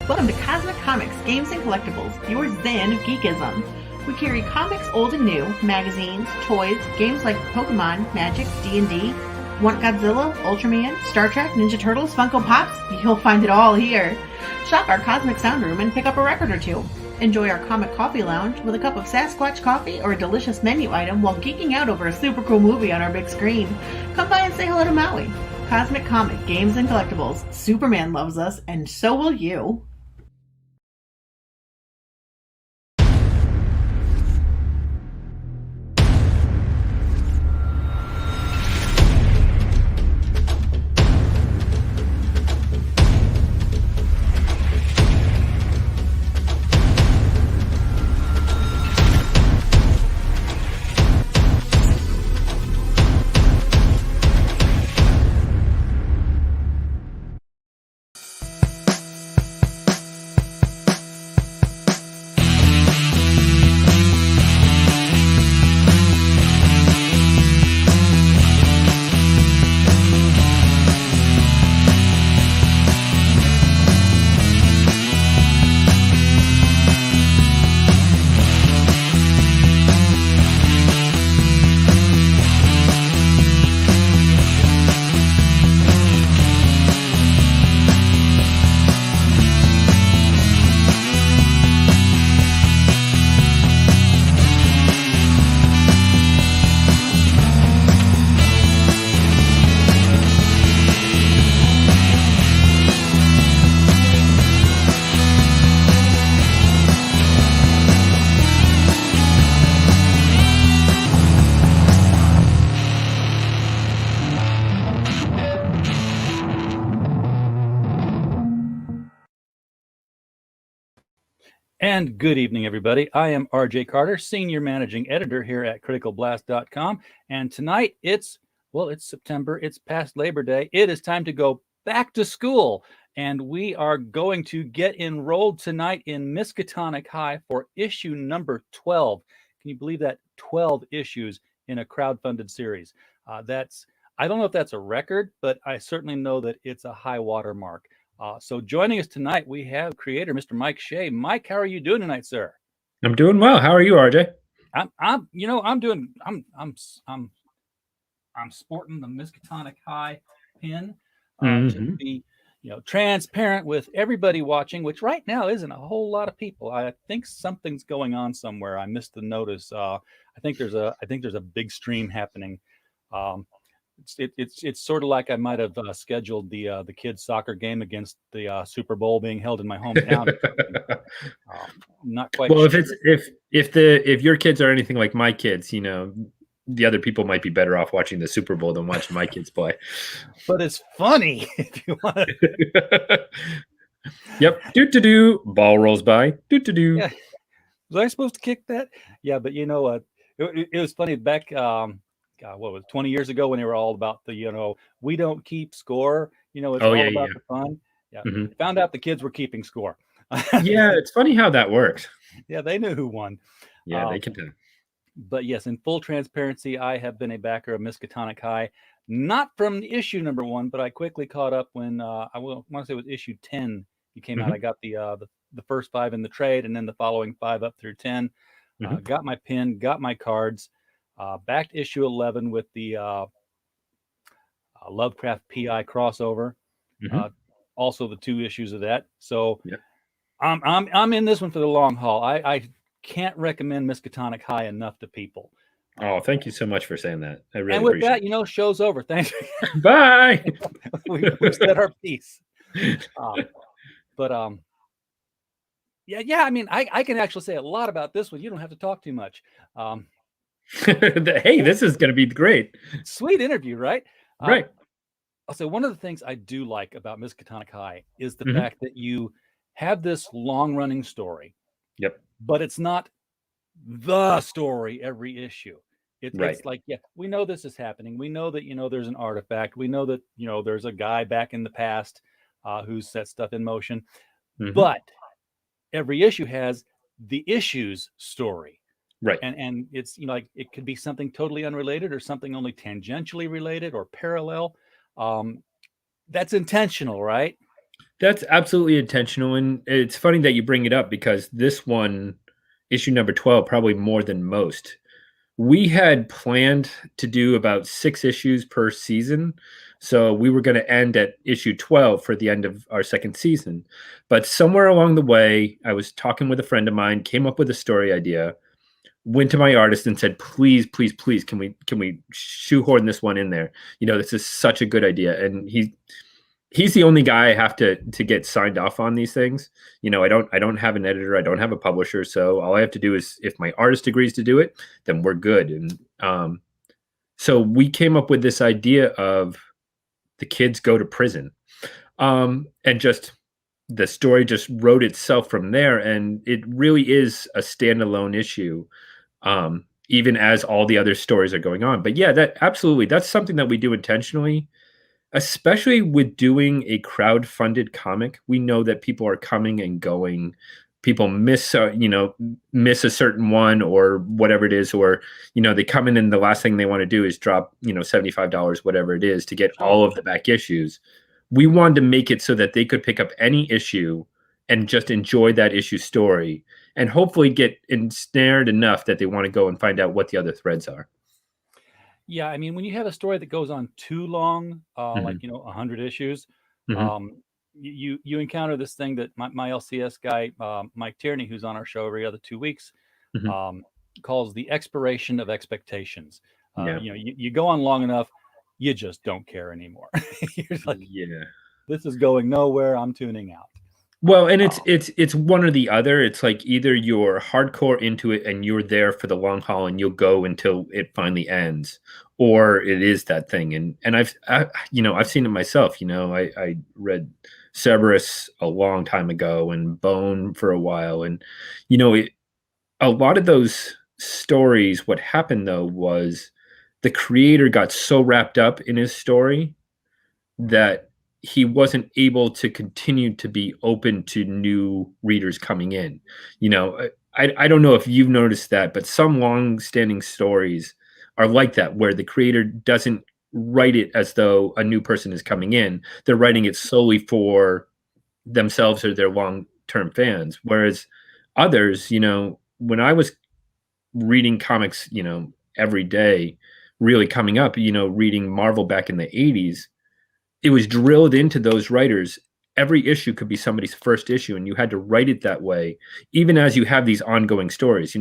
Welcome to Cosmic Comics, Games and Collectibles, your zen of geekism. We carry comics old and new, magazines, toys, games like Pokemon, Magic, D&D. Want Godzilla, Ultraman, Star Trek, Ninja Turtles, Funko Pops? You'll find it all here. Shop our Cosmic Sound Room and pick up a record or two. Enjoy our Comic Coffee Lounge with a cup of Sasquatch coffee or a delicious menu item while geeking out over a super cool movie on our big screen. Come by and say hello to Maui. Cosmic Comic, Games and Collectibles. Superman loves us, and so will you. And good evening, everybody. I am RJ Carter, Senior Managing Editor here at CriticalBlast.com. And tonight it's September. It's past Labor Day. It is time to go back to school. And we are going to get enrolled tonight in Miskatonic High for issue number 12. Can you believe that? 12 issues in a crowdfunded series. I don't know if that's a record, but I certainly know that it's a high water mark. So joining us tonight, we have creator Mr. Mike Shea. Mike, how are you doing tonight, sir? I'm doing well. How are you, RJ? I'm sporting the Miskatonic High pin to be, transparent with everybody watching, which right now isn't a whole lot of people. I think something's going on somewhere. I missed the notice. I think there's a big stream happening. It's sort of like I might have scheduled the kids' soccer game against the Super Bowl being held in my hometown. Not quite. Well, sure. if your kids are anything like my kids, the other people might be better off watching the Super Bowl than watching my kids play. But it's funny if you want. Yep. Do. Ball rolls by. Do. Yeah. Was I supposed to kick that? Yeah, but it was funny back. God, what was it, 20 years ago when they were all about the, we don't keep score, it's all about the fun. Yeah. Mm-hmm. Found out the kids were keeping score. Yeah, it's funny how that worked. Yeah, they knew who won. Yeah, they could do. But yes, in full transparency, I have been a backer of Miskatonic High, not from issue number 1, but I quickly caught up when I want to say it was issue 10. It came out. I got the first 5 in the trade, and then the following 5 up through 10. Got my pin, got my cards. Backed issue 11 with the Lovecraft PI crossover. Also the 2 issues of that. So I'm in this one for the long haul. I can't recommend Miskatonic High enough to people. Oh, thank you so much for saying that. I really and with appreciate that, show's over. Thanks. Bye. We've said our piece. Yeah. I mean, I can actually say a lot about this one. You don't have to talk too much. Hey, this is going to be great. Sweet interview, right? Right. So one of the things I do like about Miskatonic High is the fact that you have this long-running story. Yep. But it's not the story every issue. It's like, we know this is happening. We know that, there's an artifact. We know that, there's a guy back in the past who set stuff in motion. But every issue has the issue's story. Right. And it's, like it could be something totally unrelated or something only tangentially related or parallel. That's intentional, right? That's absolutely intentional, and it's funny that you bring it up because this one, issue number 12, probably more than most. We had planned to do about 6 issues per season, so we were going to end at issue 12 for the end of our second season. But somewhere along the way, I was talking with a friend of mine, came up with a story idea, went to my artist and said, "Please, please, please, can we shoehorn this one in there? You know, this is such a good idea." And he's the only guy I have to get signed off on these things. You know, I don't have an editor, I don't have a publisher, so all I have to do is if my artist agrees to do it, then we're good. And so we came up with this idea of the kids go to prison, and just the story just wrote itself from there, and it really is a standalone issue, even as all the other stories are going on. But yeah, that absolutely, that's something that we do intentionally. Especially with doing a crowd-funded comic, we know that people are coming and going. People miss, miss a certain one or whatever it is, or they come in and the last thing they want to do is drop, $75, whatever it is, to get all of the back issues. We wanted to make it so that they could pick up any issue and just enjoy that issue story, and hopefully get ensnared enough that they want to go and find out what the other threads are. Yeah, I mean, when you have a story that goes on too long, like Mhm. 100 issues, Mhm. you encounter this thing that my LCS guy, Mike Tierney, who's on our show every other 2 weeks, Mhm. calls the expiration of expectations. Yeah. You go on long enough, you just don't care anymore. You're like, Yeah. this is going nowhere. I'm tuning out. Well, and it's one or the other. It's like either you're hardcore into it and you're there for the long haul and you'll go until it finally ends, or it is that thing. And I've seen it myself. I read Cerberus a long time ago and Bone for a while, and a lot of those stories. What happened though was the creator got so wrapped up in his story that he wasn't able to continue to be open to new readers coming in. I don't know if you've noticed that, but some long-standing stories are like that, where the creator doesn't write it as though a new person is coming in. They're writing it solely for themselves or their long-term fans. Whereas others, when I was reading comics, every day, really coming up, reading Marvel back in the 80s, it was drilled into those writers. Every issue could be somebody's first issue, and you had to write it that way, even as you have these ongoing stories.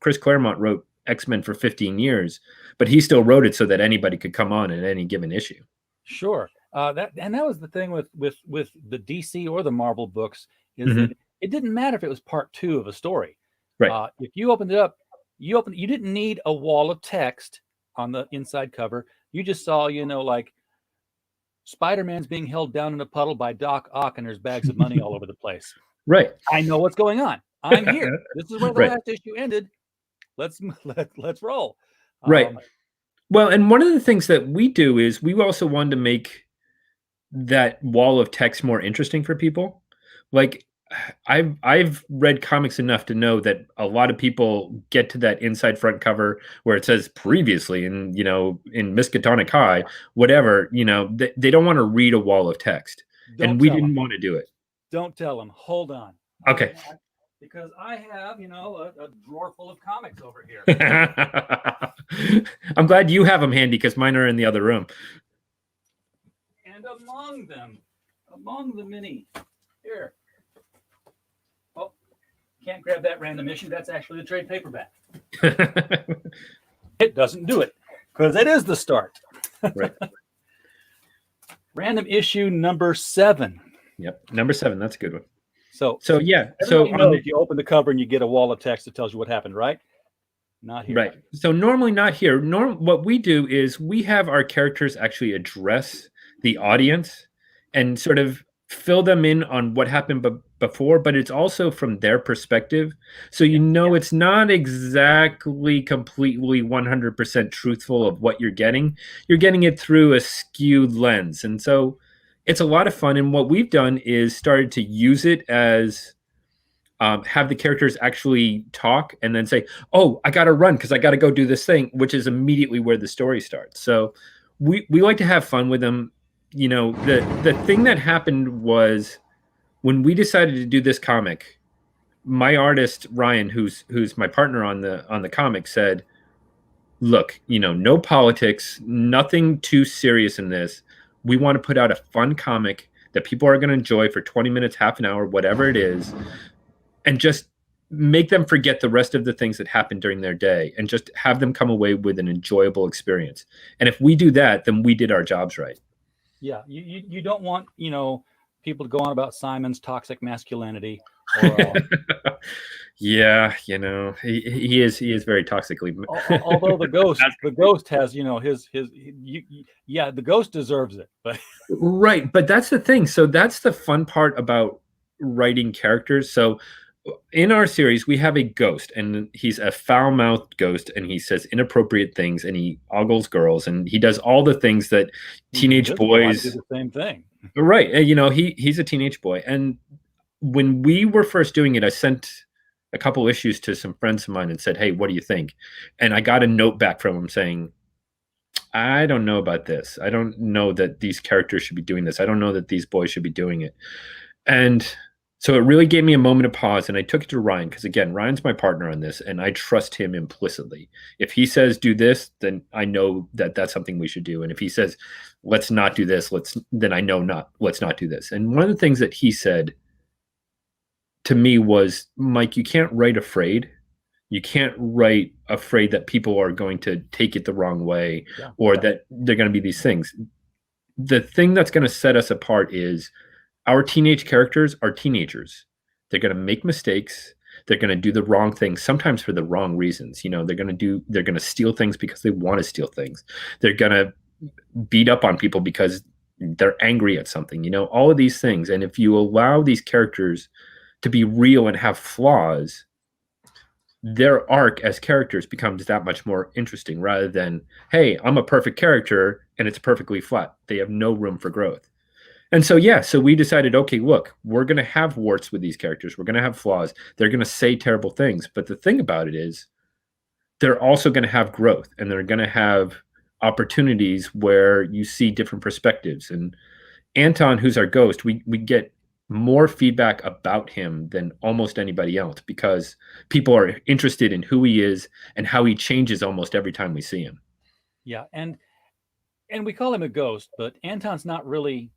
Chris Claremont wrote X-Men for 15 years, but he still wrote it so that anybody could come on in any given issue. Sure. That was the thing with the DC or the Marvel books, is Mhm. that it didn't matter if it was part 2 of a story. Right. If you opened it up, you didn't need a wall of text on the inside cover. You just saw, like Spider-Man's being held down in a puddle by Doc Ock, and there's bags of money all over the place. Right. I know what's going on. I'm here. This is where the Right. last issue ended. Let's roll. Right. Well, and one of the things that we do is we also wanted to make that wall of text more interesting for people. Like, I've read comics enough to know that a lot of people get to that inside front cover where it says previously in Miskatonic High, whatever, they don't want to read a wall of text. And we didn't want to do it. Don't tell them. Hold on. Okay. Because I have, a drawer full of comics over here. I'm glad you have them handy because mine are in the other room. And among the many, here. Oh, can't grab that random issue. That's actually the trade paperback. It doesn't do it because it is the start. Right. Random issue number 7. Yep, number 7. That's a good one. So yeah. So if you open the cover and you get a wall of text that tells you what happened, right? Not here. Right. So normally not here. What we do is we have our characters actually address the audience and sort of fill them in on what happened before, but it's also from their perspective. So it's not exactly completely 100% truthful of what you're getting. You're getting it through a skewed lens. And so it's a lot of fun. And what we've done is started to use it as have the characters actually talk and then say, "Oh, I got to run because I got to go do this thing," which is immediately where the story starts. So we like to have fun with them. The thing that happened was when we decided to do this comic, my artist Ryan, who's my partner on the comic, said, "Look, no politics, nothing too serious in this. We want to put out a fun comic that people are going to enjoy for 20 minutes, half an hour, whatever it is, and just make them forget the rest of the things that happened during their day and just have them come away with an enjoyable experience. And if we do that, then we did our jobs right." Yeah, you don't want people to go on about Simon's toxic masculinity. Or, yeah, he is very toxically. although the ghost has the ghost deserves it, but right, but that's the thing. So that's the fun part about writing characters. So in our series, we have a ghost, and he's a foul-mouthed ghost, and he says inappropriate things, and he ogles girls, and he does all the things that teenage boys do the same thing. Right. He's a teenage boy. And when we were first doing it, I sent a couple issues to some friends of mine and said, "Hey, what do you think?" And I got a note back from him saying, "I don't know about this. I don't know that these characters should be doing this. I don't know that these boys should be doing it." And so it really gave me a moment of pause, and I took it to Ryan because, again, Ryan's my partner on this, and I trust him implicitly. If he says do this, then I know that that's something we should do. And if he says let's not do this, then I know let's not do this. And one of the things that he said to me was, "Mike, you can't write afraid. You can't write afraid that people are going to take it the wrong way, or that they're going to be these things. The thing that's going to set us apart is our teenage characters are teenagers. They're going to make mistakes. They're going to do the wrong things, sometimes for the wrong reasons. They're going to steal things because they want to steal things. They're going to beat up on people because they're angry at something, all of these things. And if you allow these characters to be real and have flaws, their arc as characters becomes that much more interesting, rather than, hey, I'm a perfect character and it's perfectly flat. They have no room for growth. And so we decided, okay, look, we're going to have warts with these characters. We're going to have flaws. They're going to say terrible things. But the thing about it is they're also going to have growth, and they're going to have opportunities where you see different perspectives. And Anton, who's our ghost, we get more feedback about him than almost anybody else, because people are interested in who he is and how he changes almost every time we see him. Yeah, and we call him a ghost, but Anton's not really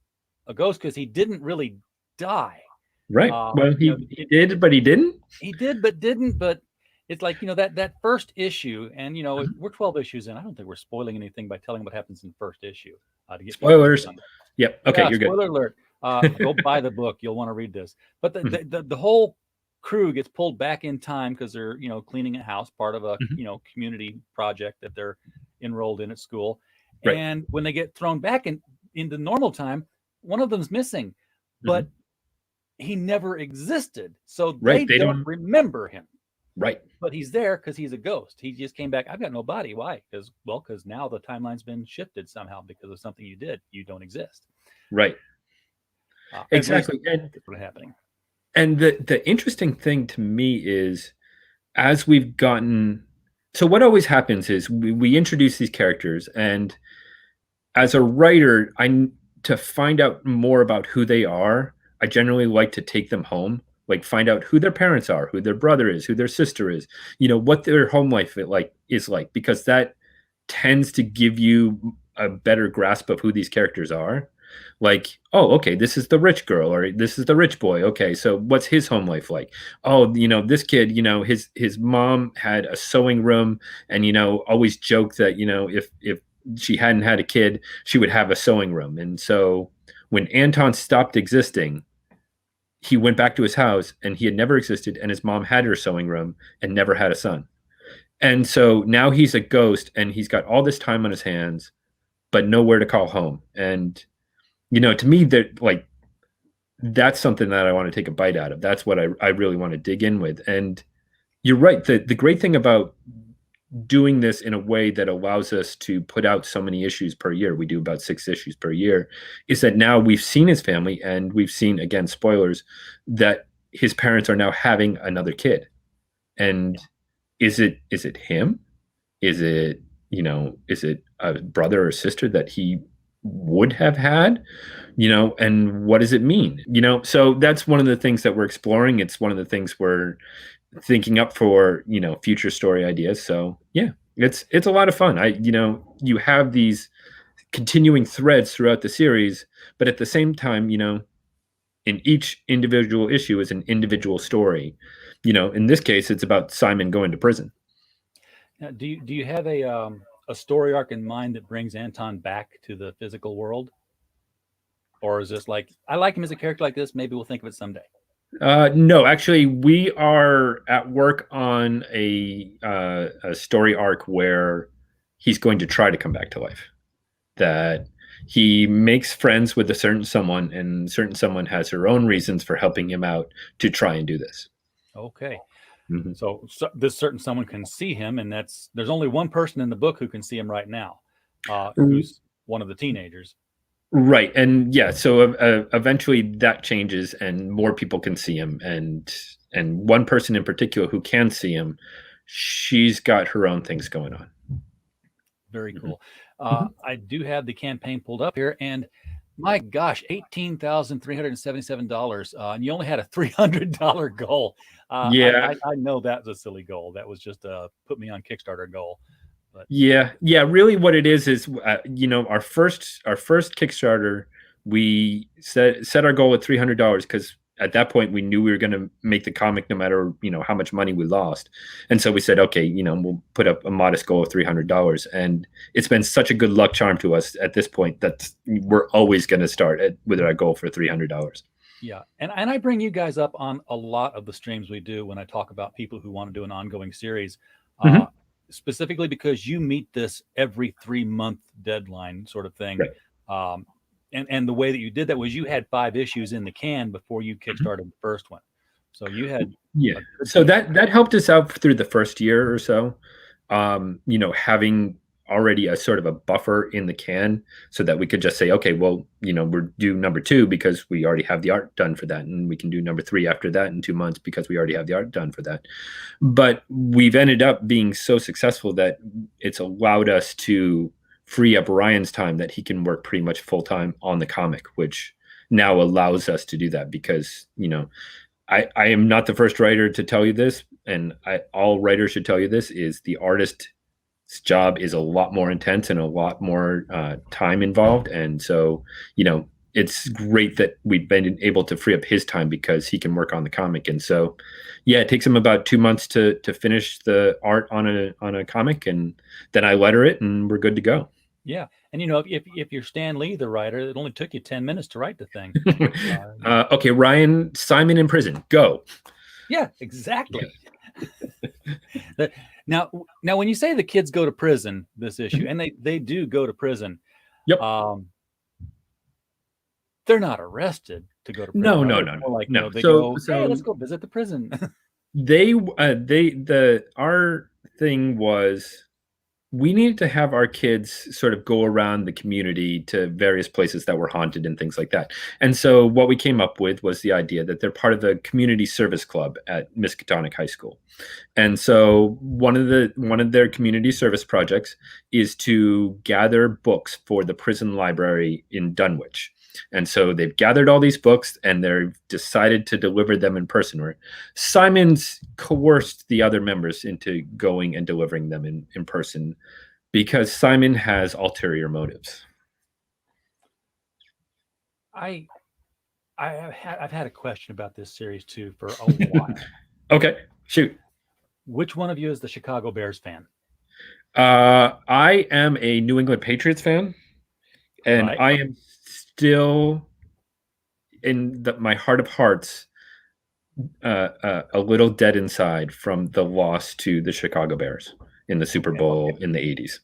a ghost because he didn't really die. Right. Well, he did, but he didn't. He did, but didn't. But it's like, that first issue, and we're 12 issues in. I don't think we're spoiling anything by telling what happens in the first issue. To get spoilers. Yep. Okay, yeah, you're spoiler good. Alert. Go buy the book. You'll want to read this. But the whole crew gets pulled back in time because they're cleaning a house, part of a community project that they're enrolled in at school. Right. And when they get thrown back into normal time, one of them's missing, but he never existed. So they don't remember him. Right. But he's there because he's a ghost. He just came back. I've got no body. Why? Because now the timeline's been shifted somehow because of something you did. You don't exist. Right. Exactly. And what's happening. And the interesting thing to me is, as we've gotten, so what always happens is we introduce these characters, and as a writer, to find out more about who they are, I generally like to take them home, like find out who their parents are, who their brother is, who their sister is, what their home life is like, because that tends to give you a better grasp of who these characters are. Like, oh, okay, this is the rich girl, or this is the rich boy. Okay, so what's his home life like? Oh, this kid, his mom had a sewing room, and always joked that if she hadn't had a kid, she would have a sewing room. And so when Anton stopped existing, he went back to his house, and he had never existed, and his mom had her sewing room and never had a son. And so now he's a ghost, and he's got all this time on his hands, but nowhere to call home. And to me, that's something that I want to take a bite out of. That's what I really want to dig in with. And you're right. The great thing about doing this in a way that allows us to put out so many issues per year, we do about 6 issues per year, is that now we've seen his family, and we've seen, again, spoilers, that his parents are now having another kid. And is it him? Is it a brother or sister that he would have had, and what does it mean? So that's one of the things that we're exploring. It's one of the things we're thinking up for, future story ideas. So yeah, it's a lot of fun. You have these continuing threads throughout the series, but at the same time, in each individual issue is an individual story. In this case, it's about Simon going to prison. Now, do you have a story arc in mind that brings Anton back to the physical world, or is this like I like him as a character like this? Maybe we'll think of it someday. No, actually, we are at work on a story arc where he's going to try to come back to life. That he makes friends with a certain someone, and certain someone has her own reasons for helping him out to try and do this. Okay. Mhm. So this certain someone can see him, and there's only one person in the book who can see him right now, who's one of the teenagers. Right, and yeah, so eventually that changes, and more people can see him, and one person in particular who can see him, she's got her own things going on. Very cool. Mhm. I do have the campaign pulled up here, and my gosh, $18,377, and you only had a $300 goal. Yeah, I know that was a silly goal. That was just a put me on Kickstarter goal. But yeah. Really, what it is our first Kickstarter, we set our goal at $300 because at that point we knew we were going to make the comic no matter how much money we lost, and so we said, okay, we'll put up a modest goal of $300, and it's been such a good luck charm to us at this point that we're always going to start with our goal for $300. yeah, and I bring you guys up on a lot of the streams we do when I talk about people who want to do an ongoing series. Mm-hmm. Specifically because you meet this every 3-month deadline sort of thing. Right. And the way that you did that was you had 5 issues in the can before you kickstarted the first one. So you had so that helped us out through the first year or so. Having already a sort of a buffer in the can so that we could just say, okay, well, we're due number 2 because we already have the art done for that, and we can do number 3 after that in 2 months because we already have the art done for that. But we've ended up being so successful that it's allowed us to free up Ryan's time that he can work pretty much full time on the comic, which now allows us to do that because I am not the first writer to tell you this, and all writers should tell you this, is the artist's job is a lot more intense and a lot more time involved. And so, it's great that we've been able to free up his time because he can work on the comic. And so, yeah, it takes him about 2 months to finish the art on a comic, and then I letter it, and we're good to go. Yeah, and if you're Stan Lee, the writer, it only took you 10 minutes to write the thing. Okay, Ryan, Simon in prison, go. Yeah, exactly. Now, when you say the kids go to prison, this issue, and they do go to prison. Yep. They're not arrested to go to prison. No. They go, hey, let's go visit the prison. Our thing was we needed to have our kids sort of go around the community to various places that were haunted and things like that. And so what we came up with was the idea that they're part of the community service club at Miskatonic High School. And so one of their community service projects is to gather books for the prison library in Dunwich. And so they've gathered all these books and they've decided to deliver them in person. Or Simon's coerced the other members into going and delivering them in person because Simon has ulterior motives. I've had a question about this series too for a while. Okay, shoot. Which one of you is the Chicago Bears fan? I am a New England Patriots fan, and right. I am still in my heart of hearts a little dead inside from the loss to the Chicago Bears in the Super Bowl in the 80s.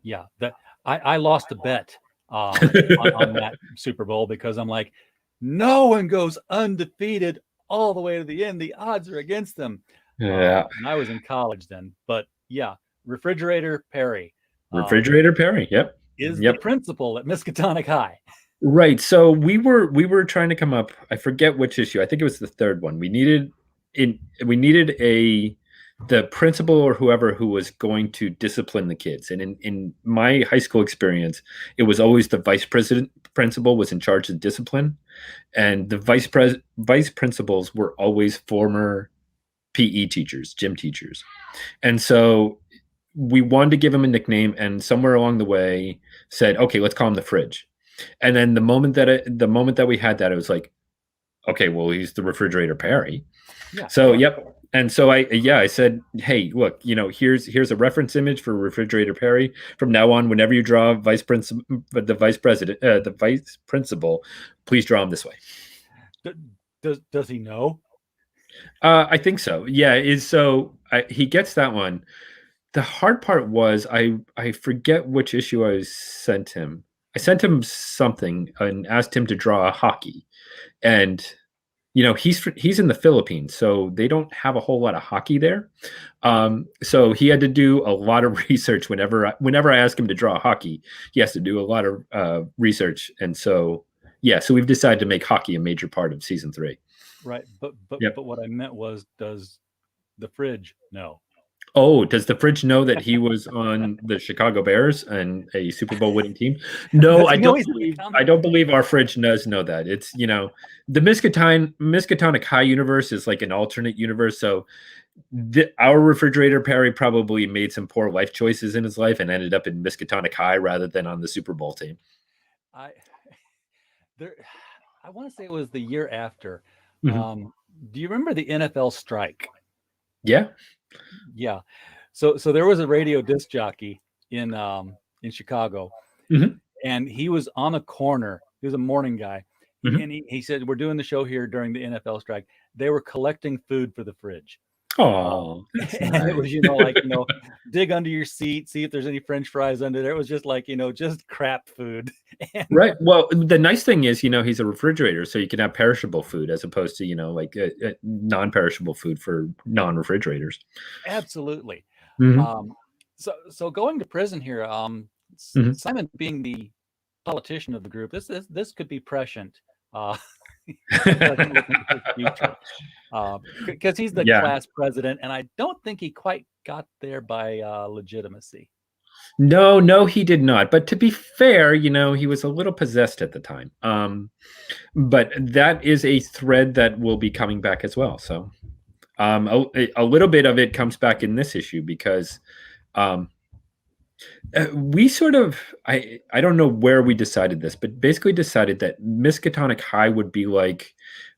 Yeah, I lost a bet on that Super Bowl because I'm like, no one goes undefeated all the way to the end. The odds are against them. Yeah. And I was in college then, but yeah, Refrigerator Perry. Perry, yep. Is the principal at Miskatonic High. Right. So we were trying to come up, I forget which issue. I think it was the third one. We needed a the principal or whoever who was going to discipline the kids. And in my high school experience, it was always the vice president principal was in charge of discipline, and the vice principals were always former PE teachers, gym teachers. And so we wanted to give him a nickname, and somewhere along the way said, okay, let's call him the fridge. And then the moment that we had that, it was like, okay, well, he's the refrigerator Perry. Yeah. So, yep. And so I said, hey, look, here's a reference image for refrigerator Perry. From now on, whenever you draw the vice principal, please draw him this way. Does he know? I think so. Yeah. He gets that one. The hard part was I forget which issue I sent him. I sent him something and asked him to draw a hockey, and he's in the Philippines, so they don't have a whole lot of hockey there. So he had to do a lot of research. Whenever I ask him to draw hockey, he has to do a lot of research, and so we've decided to make hockey a major part of season 3. Right, but Yep. But what I meant was, does the fridge know? Oh, does the fridge know that he was on the Chicago Bears and a Super Bowl winning team? No, I don't believe our fridge does know that. It's, the Miskatonic High universe is like an alternate universe. So our refrigerator Perry probably made some poor life choices in his life and ended up in Miskatonic High rather than on the Super Bowl team. I want to say it was the year after. Mm-hmm. Do you remember the NFL strike? Yeah. Yeah. So there was a radio disc jockey in Chicago, mm-hmm. and he was on a corner. He was a morning guy. Mm-hmm. And he said, we're doing the show here during the NFL strike. They were collecting food for the fridge. Oh, and nice. It was, dig under your seat, see if there's any French fries under there. It was just like, just crap food. Right. Well, the nice thing is, he's a refrigerator, so you can have perishable food as opposed to, like non-perishable food for non-refrigerators. Absolutely. Mm-hmm. So going to prison here, mm-hmm. Simon being the politician of the group, this could be prescient. Because he's the class president, and I don't think he quite got there by legitimacy. No, he did not. But to be fair, he was a little possessed at the time. But that is a thread that will be coming back as well. So a little bit of it comes back in this issue because we sort of, I don't know where we decided this, but basically decided that Miskatonic High would be like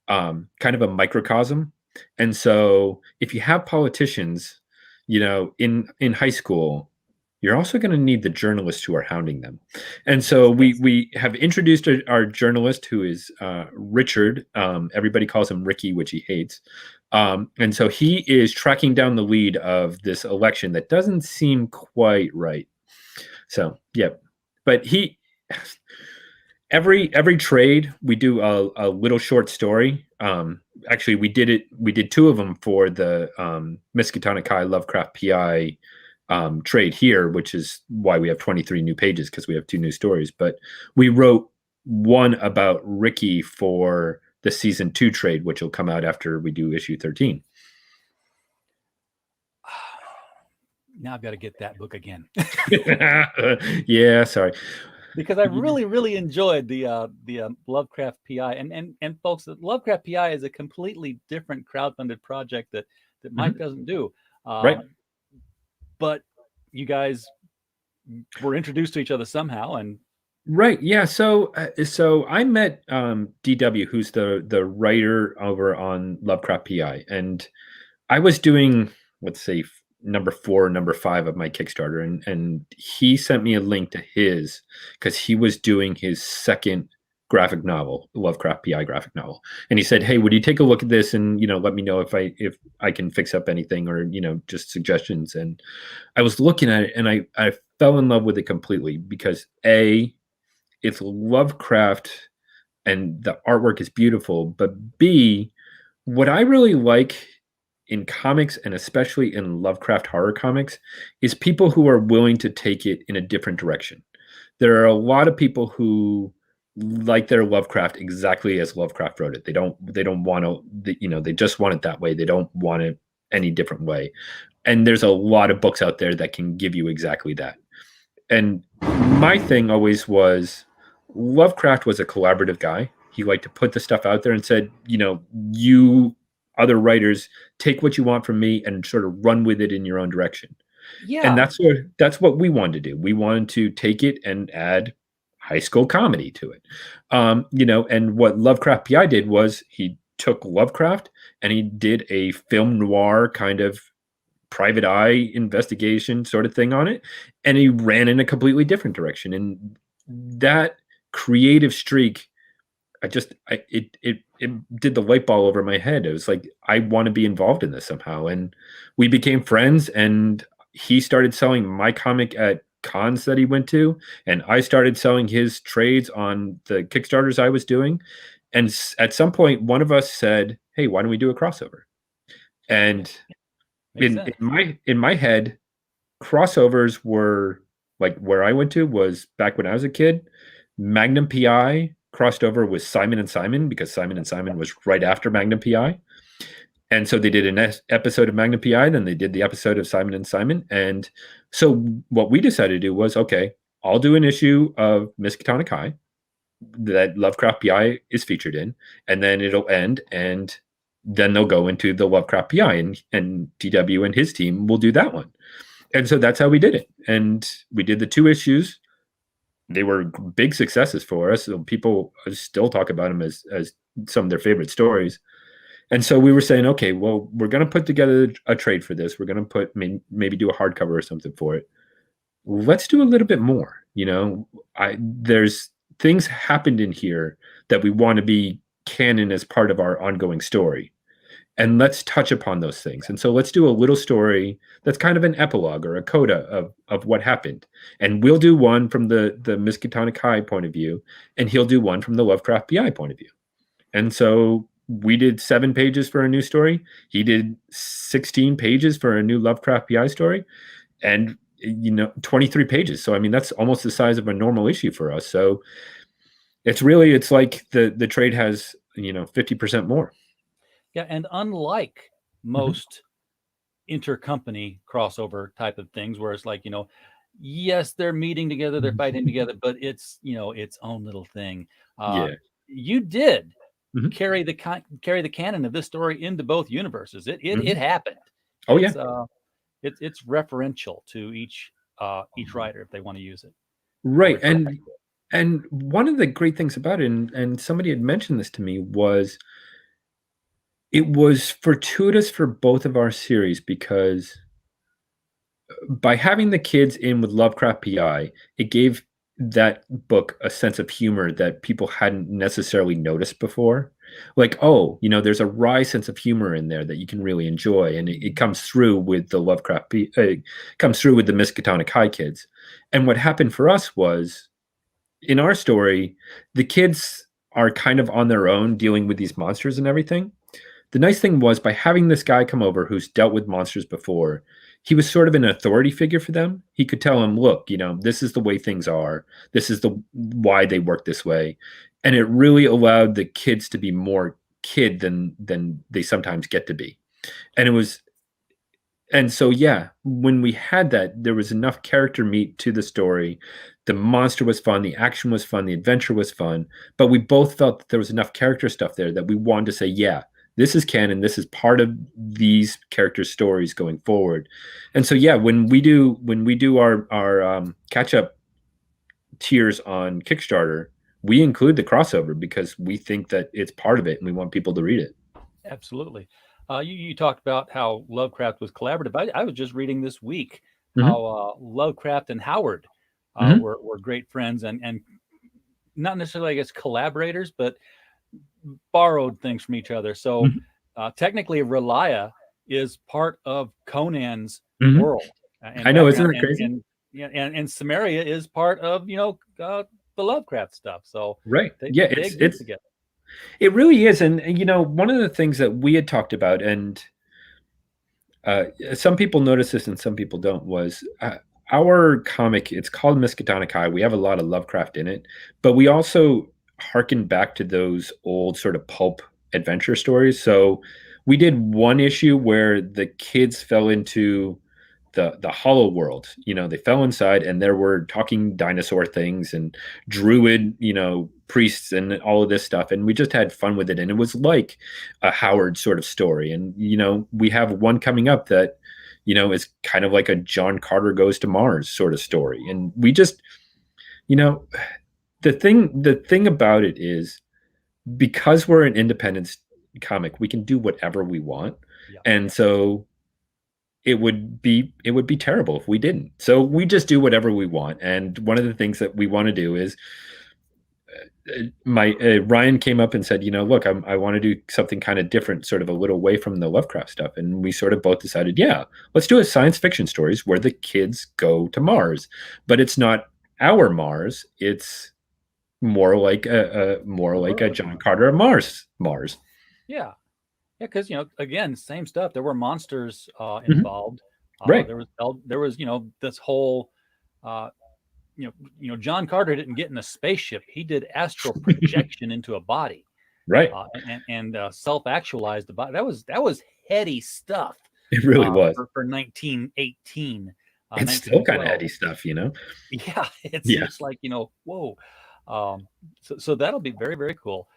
kind of a microcosm. And so if you have politicians, in high school, you're also going to need the journalists who are hounding them. And so we have introduced our journalist, who is Richard. Everybody calls him Ricky, which he hates. And so he is tracking down the lead of this election that doesn't seem quite right. So, yeah. But every trade, we do a little short story. Actually, we did 2 of them for the Miskatonic High Lovecraft PI trade here, which is why we have 23 new pages, because we have 2 new stories. But we wrote one about Ricky for the season 2 trade, which will come out after we do issue 13. Now I've got to get that book again. Yeah, sorry. Because I really, really enjoyed the Lovecraft PI, and folks, Lovecraft PI is a completely different crowdfunded project that Mike doesn't do. Right. But you guys were introduced to each other somehow, and right, yeah. So I met DW, who's the writer over on Lovecraft PI, and I was doing, let's say, number 4, number 5 of my Kickstarter, and he sent me a link to his, because he was doing his second graphic novel, Lovecraft PI graphic novel, and he said, hey, would you take a look at this and let me know if I can fix up anything, or just suggestions. And I was looking at it, and I fell in love with it completely, because A, it's Lovecraft and the artwork is beautiful, but B, what I really like in comics, and especially in Lovecraft horror comics, is people who are willing to take it in a different direction. There are a lot of people who like their Lovecraft exactly as Lovecraft wrote it. They don't want to, they just want it that way. They don't want it any different way. And there's a lot of books out there that can give you exactly that. And my thing always was Lovecraft was a collaborative guy. He liked to put the stuff out there and said, you other writers take what you want from me and sort of run with it in your own direction. And Yeah. that's what we wanted to do. We wanted to take it and add high school comedy to it. And what Lovecraft PI did was he took Lovecraft and he did a film noir kind of private eye investigation sort of thing on it, and he ran in a completely different direction. And that creative streak, it did the light bulb over my head. It was like, I want to be involved in this somehow. And we became friends, and he started selling my comic at cons that he went to, and I started selling his trades on the Kickstarters I was doing. And at some point, one of us said, hey, why don't we do a crossover? And in my head, crossovers were like, where I went to was back when I was a kid. Magnum PI crossed over with Simon and Simon because Simon and Simon was right after Magnum PI. And so they did an episode of Magnum PI, then they did the episode of Simon and Simon. And so what we decided to do was, okay, I'll do an issue of Miskatonic High that Lovecraft PI is featured in, and then it'll end, and then they'll go into the Lovecraft PI, and TW and his team will do that one. And so that's how we did it. And we did the 2 issues. They were big successes for us. So people still talk about them as some of their favorite stories. And so we were saying, okay, well, we're going to put together a trade for this. We're going to maybe do a hardcover or something for it. Let's do a little bit more. There's things happened in here that we want to be canon as part of our ongoing story. And let's touch upon those things. And so let's do a little story that's kind of an epilogue or a coda of what happened. And we'll do one from the Miskatonic High point of view, and he'll do one from the Lovecraft PI point of view. And so we did 7 pages for a new story. He did 16 pages for a new Lovecraft PI story, and 23 pages. So I mean, that's almost the size of a normal issue for us. So it's like the trade has 50% more. Yeah, and unlike most intercompany crossover type of things, where it's like, yes, they're meeting together, they're fighting together, but it's its own little thing. You did carry the canon of this story into both universes. It happened. Oh it's referential to each writer if they want to use it. Right, and one of the great things about it, and somebody had mentioned this to me, was it was fortuitous for both of our series, because by having the kids in with Lovecraft PI, it gave that book a sense of humor that people hadn't necessarily noticed before. Like, there's a wry sense of humor in there that you can really enjoy, and it comes through with the comes through with the Miskatonic High kids. And what happened for us was, in our story, the kids are kind of on their own dealing with these monsters and everything. The nice thing was, by having this guy come over who's dealt with monsters before, he was sort of an authority figure for them. He could tell them, look, this is the way things are. This is why they work this way. And it really allowed the kids to be more kid than they sometimes get to be. And so, when we had that, there was enough character meat to the story. The monster was fun. The action was fun. The adventure was fun. But we both felt that there was enough character stuff there that we wanted to say, this is canon. This is part of these characters' stories going forward. And so, when we do our catch up tiers on Kickstarter, we include the crossover because we think that it's part of it, and we want people to read it. Absolutely. You talked about how Lovecraft was collaborative. I was just reading this week how Lovecraft and Howard were great friends, and not necessarily, I guess, collaborators, but borrowed things from each other. So technically, Relia is part of Conan's world. I know, isn't that crazy? And Samaria is part of the Lovecraft stuff. So it's together. It really is. And one of the things that we had talked about, and some people notice this and some people don't, was our comic, it's called Miskatonic High. We have a lot of Lovecraft in it, but we also harken back to those old sort of pulp adventure stories. So we did one issue where the kids fell into the hollow world. They fell inside and there were talking dinosaur things and druid, priests and all of this stuff. And we just had fun with it. And it was like a Howard sort of story. And, we have one coming up that, is kind of like a John Carter goes to Mars sort of story. And we just, the thing about it is, because we're an independent comic, we can do whatever we want. Yeah. And so it would be terrible if we didn't. So we just do whatever we want. And one of the things that we want to do is Ryan came up and said, look, I want to do something kind of different, sort of a little away from the Lovecraft stuff. And we sort of both decided, yeah, let's do a science fiction stories where the kids go to Mars, but it's not our Mars. It's more like a John Carter Mars. Yeah. Yeah, because again, same stuff. There were monsters involved. Right. There was this whole John Carter didn't get in a spaceship. He did astral projection into a body. Right. And self-actualized the body. That was heady stuff. It really was for 1918. It's still kind of heady stuff, Yeah, it's like whoa. So that'll be very, very cool.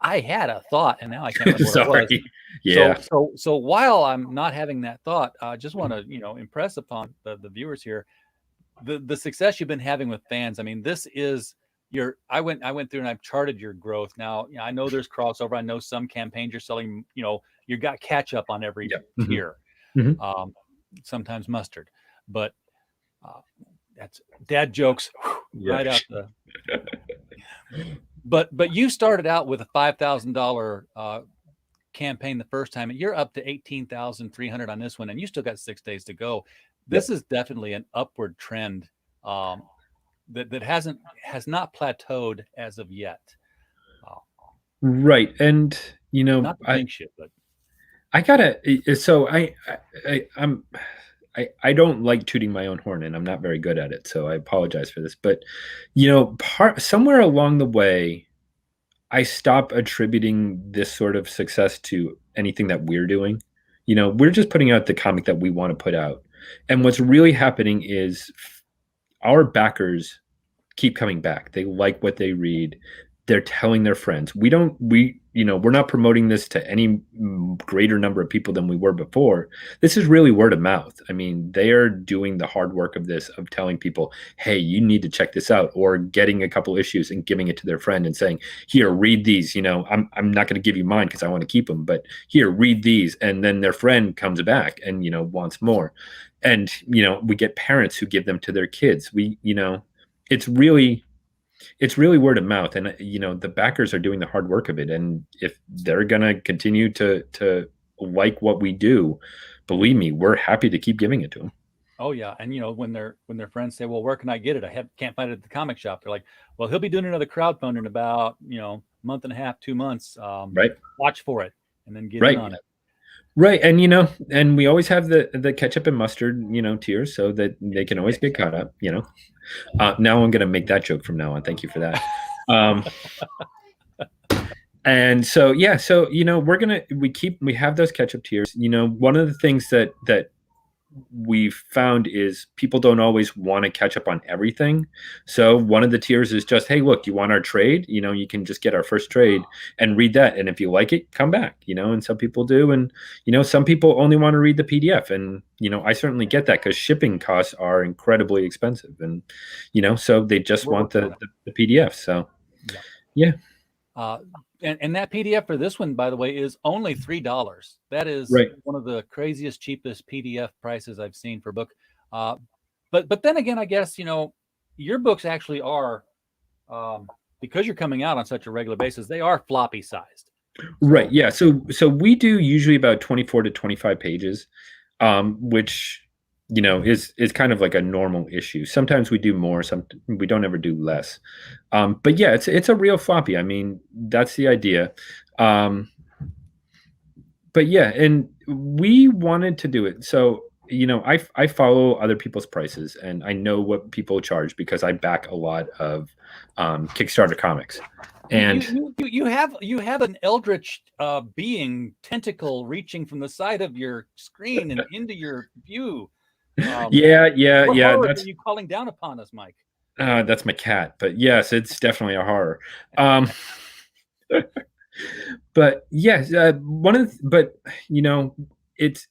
I had a thought, and now I can't remember what it was. Yeah. So while I'm not having that thought, I just want to impress upon the viewers here the success you've been having with fans. I mean, this is I went through and I've charted your growth. Now, I know there's crossover. I know some campaigns you're selling. You got catch up on every tier. Sometimes mustard, but that's dad jokes right out the. But you started out with a $5,000 campaign the first time, and you're up to 18,300 on this one, and you still got 6 days to go. This is definitely an upward trend that has not plateaued as of yet. Right, and not the pink shit, but I gotta. So I don't like tooting my own horn, and I'm not very good at it, so I apologize for this. But somewhere along the way, I stop attributing this sort of success to anything that we're doing. We're just putting out the comic that we want to put out, and what's really happening is our backers keep coming back. They like what they read. They're telling their friends. We're not promoting this to any greater number of people than we were before. This is really word of mouth. I mean, they are doing the hard work of this, of telling people, hey, you need to check this out, or getting a couple issues and giving it to their friend and saying, here, read these. I'm not going to give you mine because I want to keep them, but here, read these. And then their friend comes back and, wants more. And, we get parents who give them to their kids. It's really word of mouth, and the backers are doing the hard work of it. And if they're gonna continue to like what we do, believe me, we're happy to keep giving it to them. Oh yeah, and when their friends say, "Well, where can I get it? Can't find it at the comic shop." They're like, "Well, he'll be doing another crowdfunding in about month and a half, 2 months. Right, watch for it, and then get in on it." Right, and and we always have the ketchup and mustard, tiers, so that they can always get caught up. Now I'm gonna make that joke from now on. Thank you for that. And so we have those ketchup tiers. One of the things that we've found is people don't always want to catch up on everything. So one of the tiers is just, hey, look, you want our trade? You can just get our first trade and read that. And if you like it, come back, and some people do. And, some people only want to read the PDF. And, I certainly get that because shipping costs are incredibly expensive. And, so they just want the PDF. So, yeah. And that PDF for this one, by the way, is only $3. That is one of the craziest, cheapest PDF prices I've seen for a book. But then again, I guess, your books actually are, because you're coming out on such a regular basis, they are floppy sized. Right. Yeah. So we do usually about 24 to 25 pages, which, is kind of like a normal issue. Sometimes we do more, we don't ever do less. But yeah, it's a real floppy. I mean, that's the idea. But yeah, and we wanted to do it. So I follow other people's prices, and I know what people charge because I back a lot of Kickstarter comics. And you have an eldritch being tentacle reaching from the side of your screen and into your view. What yeah, horror are you calling down upon us, Mike? that's my cat, but yes, it's definitely a horror. But yes, but it's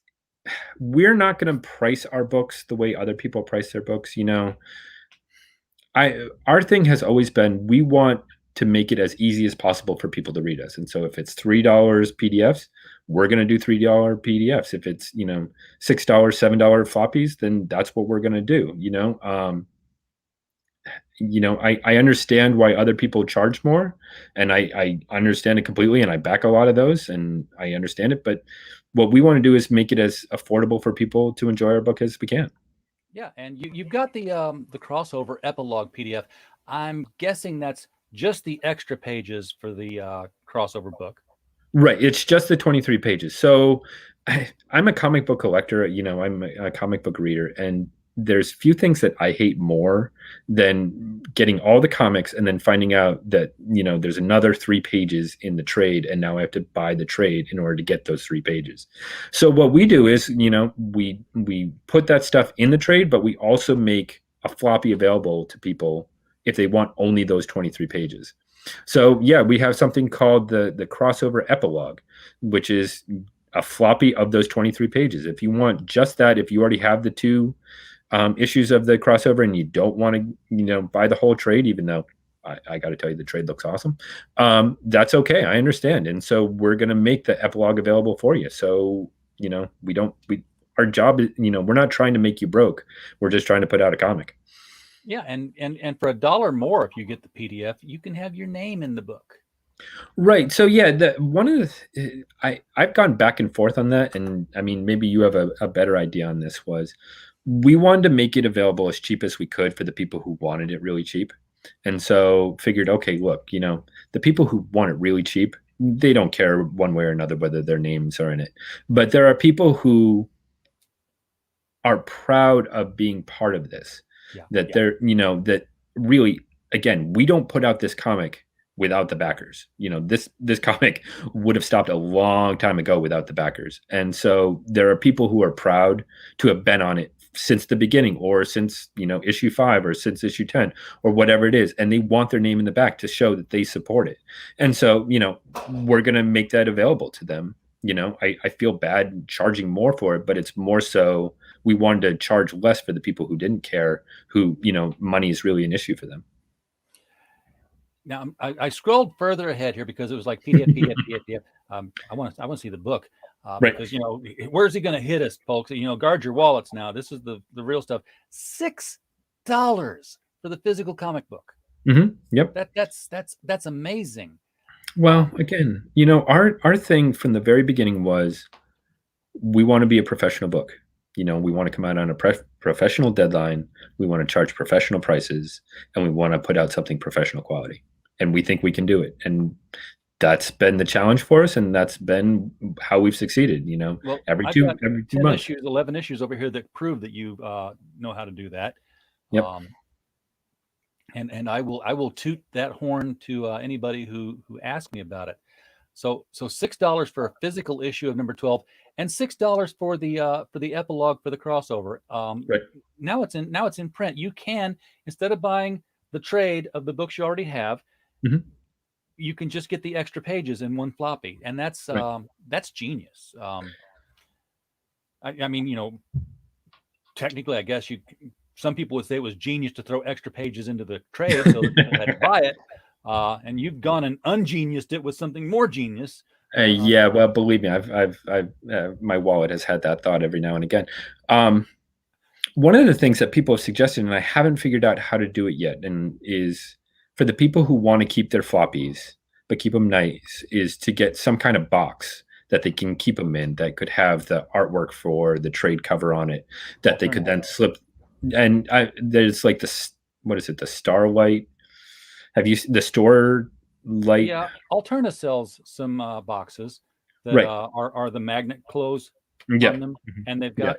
we're not going to price our books the way other people price their books. Our thing has always been we want to make it as easy as possible for people to read us. And so if it's $3 PDFs, we're going to do $3 PDFs. If it's, $6, $7 floppies, then that's what we're going to do. I understand why other people charge more, and I understand it completely, and I back a lot of those, and I understand it. But what we want to do is make it as affordable for people to enjoy our book as we can. Yeah, and you've got the crossover epilogue PDF. I'm guessing that's just the extra pages for the crossover book. Right. It's just the 23 pages. So I'm a comic book collector, I'm a comic book reader, and there's few things that I hate more than getting all the comics and then finding out that, there's another 3 pages in the trade, and now I have to buy the trade in order to get those 3 pages. So what we do is, we put that stuff in the trade, but we also make a floppy available to people if they want only those 23 pages. So yeah, we have something called the crossover epilogue, which is a floppy of those 23 pages. If you want just that, if you already have the 2 issues of the crossover and you don't want to, buy the whole trade, even though I got to tell you the trade looks awesome, that's okay. I understand. And so we're going to make the epilogue available for you. So, our job is, we're not trying to make you broke. We're just trying to put out a comic. Yeah, and for $1 more, if you get the PDF, you can have your name in the book. Right. So yeah, I've gone back and forth on that, and I mean maybe you have a better idea on this. Was we wanted to make it available as cheap as we could for the people who wanted it really cheap, and so figured, okay, look, the people who want it really cheap, they don't care one way or another whether their names are in it, but there are people who are proud of being part of this. They're, that really, again, we don't put out this comic without the backers. This comic would have stopped a long time ago without the backers. And so there are people who are proud to have been on it since the beginning, or since, issue 5, or since issue 10, or whatever it is. And they want their name in the back to show that they support it. And so, we're going to make that available to them. I feel bad charging more for it, but it's more so we wanted to charge less for the people who didn't care, who, money is really an issue for them. Now I scrolled further ahead here because it was like PDF, PDF, PDF. I want to see the book, right? Because where's he going to hit us, folks? Guard your wallets now. This is the real stuff. $6 for the physical comic book. Mm-hmm. Yep. That's amazing. Well, again, our thing from the very beginning was we want to be a professional book. We want to come out on a professional deadline. We want to charge professional prices, and we want to put out something professional quality. And we think we can do it. And that's been the challenge for us, and that's been how we've succeeded. Well, every two months, issues, 11 issues over here that prove that you know how to do that. Yep. And I will toot that horn to anybody who asks me about it. So $6 for a physical issue of number 12, and $6 for the epilogue for the crossover. Right. Now it's in print. You can, instead of buying the trade of the books you already have, mm-hmm. you can just get the extra pages in one floppy, and that's genius. I mean, technically, I guess some people would say it was genius to throw extra pages into the trade so that people had to buy it. And you've gone and ungeniused it with something more genius. Yeah, well, believe me, I've my wallet has had that thought every now and again. One of the things that people have suggested, and I haven't figured out how to do it yet, and is for the people who want to keep their floppies but keep them nice, is to get some kind of box that they can keep them in that could have the artwork for the trade cover on it that they could then slip. And there's like this, what is it? The Starlight. Have you the store light? Yeah, Alterna sells some boxes that right. Are the magnet close yeah. on them, and they've got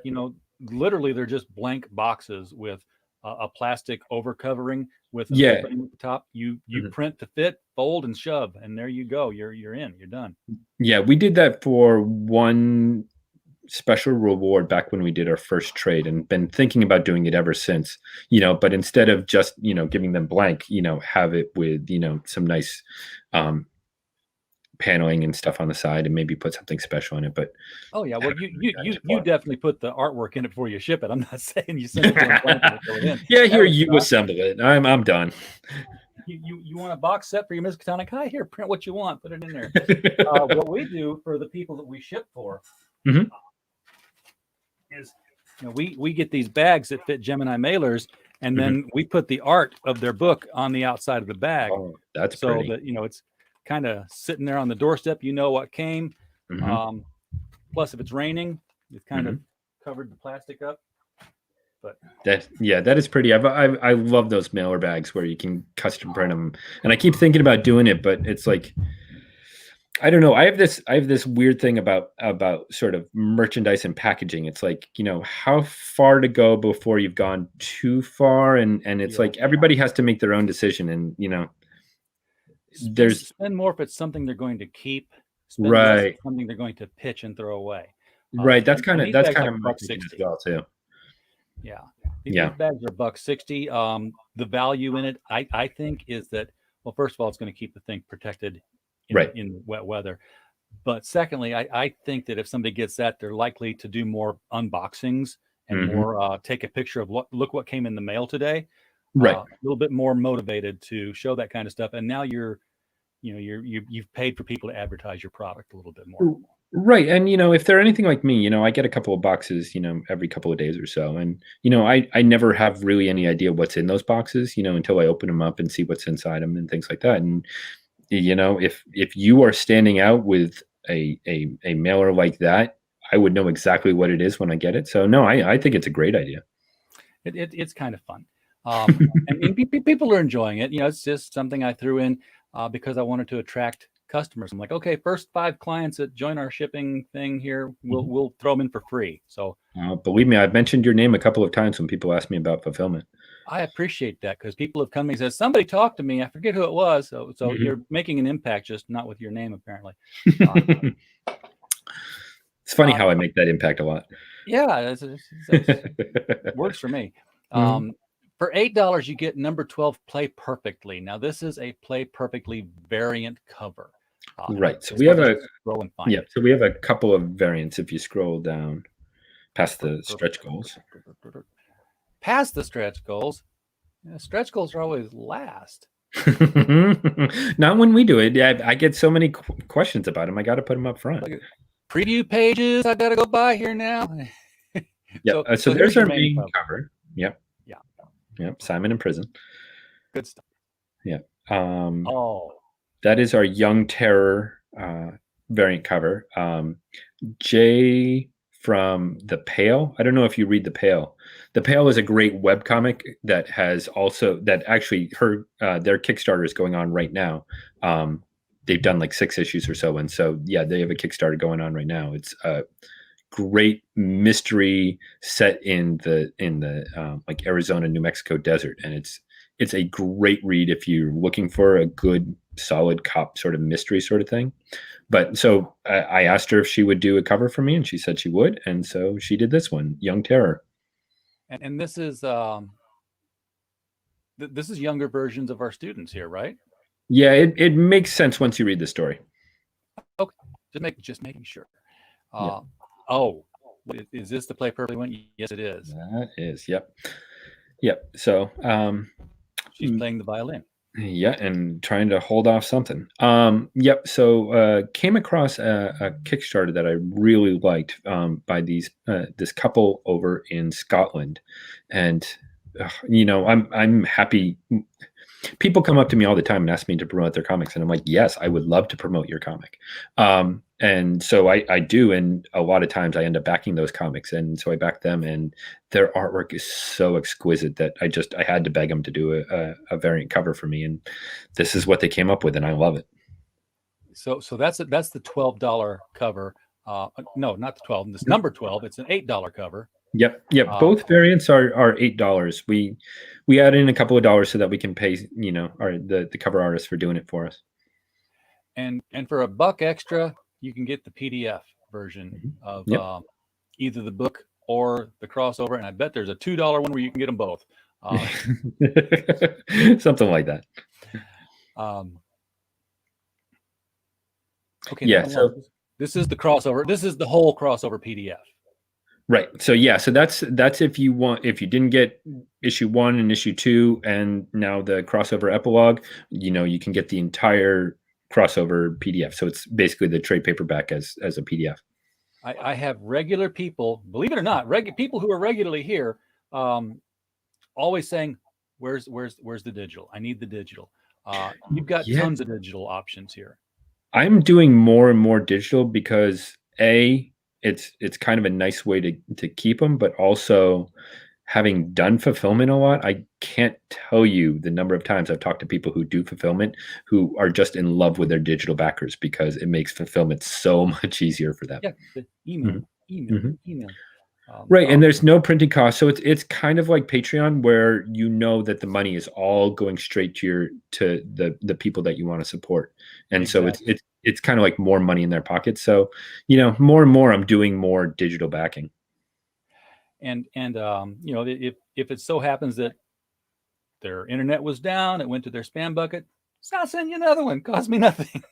literally they're just blank boxes with a plastic over covering with an Yeah. opening at the top. You Mhm. print to fit, fold, and shove, and there you go. You're in. You're done. Yeah, we did that for one special reward back when we did our first trade, and been thinking about doing it ever since. But instead of just giving them blank, have it with some nice um, paneling and stuff on the side, and maybe put something special in it. But Oh yeah, well haven't really gotten too you far. definitely put the artwork in it before you ship it. I'm not saying you send it to them blank and they fill it in. Yeah, That here would you suck. assemble it. I'm done. You want a box set for your Miskatonic High? Here, print what you want, put it in there. What we do for the people that we ship for Mhm. is, we get these bags that fit Gemini mailers, and then we put the art of their book on the outside of the bag, Oh, that's so pretty. that it's kind of sitting there on the doorstep. You know what came. Mhm. Plus, if it's raining, it's kind of Mhm. covered the plastic up. But That is pretty. I love those mailer bags where you can custom print them, and I keep thinking about doing it, but it's like, I don't know. I have this weird thing about sort of merchandise and packaging. It's like, how far to go before you've gone too far, and it's yeah, like everybody has to make their own decision, and there's spend more if it's something they're going to keep. Spend less if right, it's something they're going to pitch and throw away. right. That's And kind of these that's bags kind are of my thinking as $1.60. well too. Yeah, these Yeah, bags are $1.60. The value in it, I think, is that, well, first of all, it's going to keep the thing protected right. in wet weather. But secondly, I think that if somebody gets that, they're likely to do more unboxings and Hmm. more take a picture of look what came in the mail today. Right. A little bit more motivated to show that kind of stuff. And now you've paid for people to advertise your product a little bit more. Right. And, if they're anything like me, I get a couple of boxes, every couple of days or so. And, I never have really any idea what's in those boxes, until I open them up and see what's inside them and things like that. And, if you are standing out with a mailer like that, I would know exactly what it is when I get it. So no, I think it's a great idea. It's kind of fun. And people are enjoying it. It's just something I threw in because I wanted to attract customers. I'm like, okay, first 5 clients that join our shipping thing here, we'll throw them in for free. So Believe me, I've mentioned your name a couple of times when people ask me about fulfillment. I appreciate that, because people have come to me and said, somebody talked to me. I forget who it was. So Mhm. you're making an impact, just not with your name, apparently. It's funny how I make that impact a lot. Yeah, it works for me. Mhm. For $8, you get number 12, Play Perfectly. Now, this is a Play Perfectly variant cover. Right. So As we far have as a you scroll and find it. so we have a couple of variants if you scroll down past the stretch goals. Past the stretch goals. Stretch goals are always last. Not when we do it. Yeah, I get so many questions about them. I got to put them up front. Preview pages I got to go by here now. Yeah. So here's there's our your main cover. Yep. Yeah. Yep. Simon in prison. Good stuff. Yeah. Oh, that is our Young Terror variant cover. Jay from The Pale. I don't know if you read The Pale. The Pale is a great webcomic that actually their Kickstarter is going on right now. They've done like 6 issues or so, and so yeah, they have a Kickstarter going on right now. It's a great mystery set in the like Arizona, New Mexico desert, and it's a great read if you're looking for a good, solid cop sort of mystery sort of thing. But so I asked her if she would do a cover for me, and she said she would, and so she did this one, Young Terror. and this is younger versions of our students here, right? Yeah, it makes sense once you read the story. Okay, just making sure. Yeah. Oh, is this the Play Perfectly one? Yes, it is. That is, yep. So she's playing the violin. Yeah, and trying to hold off something. Yep. So came across a Kickstarter that I really liked by this couple over in Scotland, and I'm happy. People come up to me all the time and ask me to promote their comics, and I'm like, yes, I would love to promote your comic. And so I do, and a lot of times I end up backing those comics, and so I back them, and their artwork is so exquisite that I had to beg them to do a variant cover for me, and this is what they came up with, and I love it. So that's the $12 cover. No, not the 12. This number 12. It's an $8 cover. Yep. Yep. Uh, Both variants are $8. We add in a couple of dollars so that we can pay, the cover artist for doing it for us. and for a buck extra, you can get the PDF version of Yep. either the book or the crossover. And I bet there's a $2 one where you can get them both. Something like that. Okay. Yeah. Now, So this is the crossover. This is the whole crossover PDF. right. So yeah. So that's if you didn't get issue 1 and issue 2, and now the crossover epilogue, you can get the entire crossover PDF. So it's basically the trade paperback as a PDF. I have regular people, believe it or not, people who are regularly here, always saying, "Where's the digital? I need the digital." You've got tons of digital options here. I'm doing more and more digital because it's kind of a nice way to keep them, but also having done fulfillment a lot, I can't tell you the number of times I've talked to people who do fulfillment who are just in love with their digital backers because it makes fulfillment so much easier for them. Yeah, the email. Right, and there's no printing cost, so it's kind of like Patreon, where that the money is all going straight to the people that you want to support, and exactly. so it's kind of like more money in their pockets. So more and more, I'm doing more digital backing. And if it so happens that their internet was down, it went to their spam bucket, so I'll send you another one. Cost me nothing.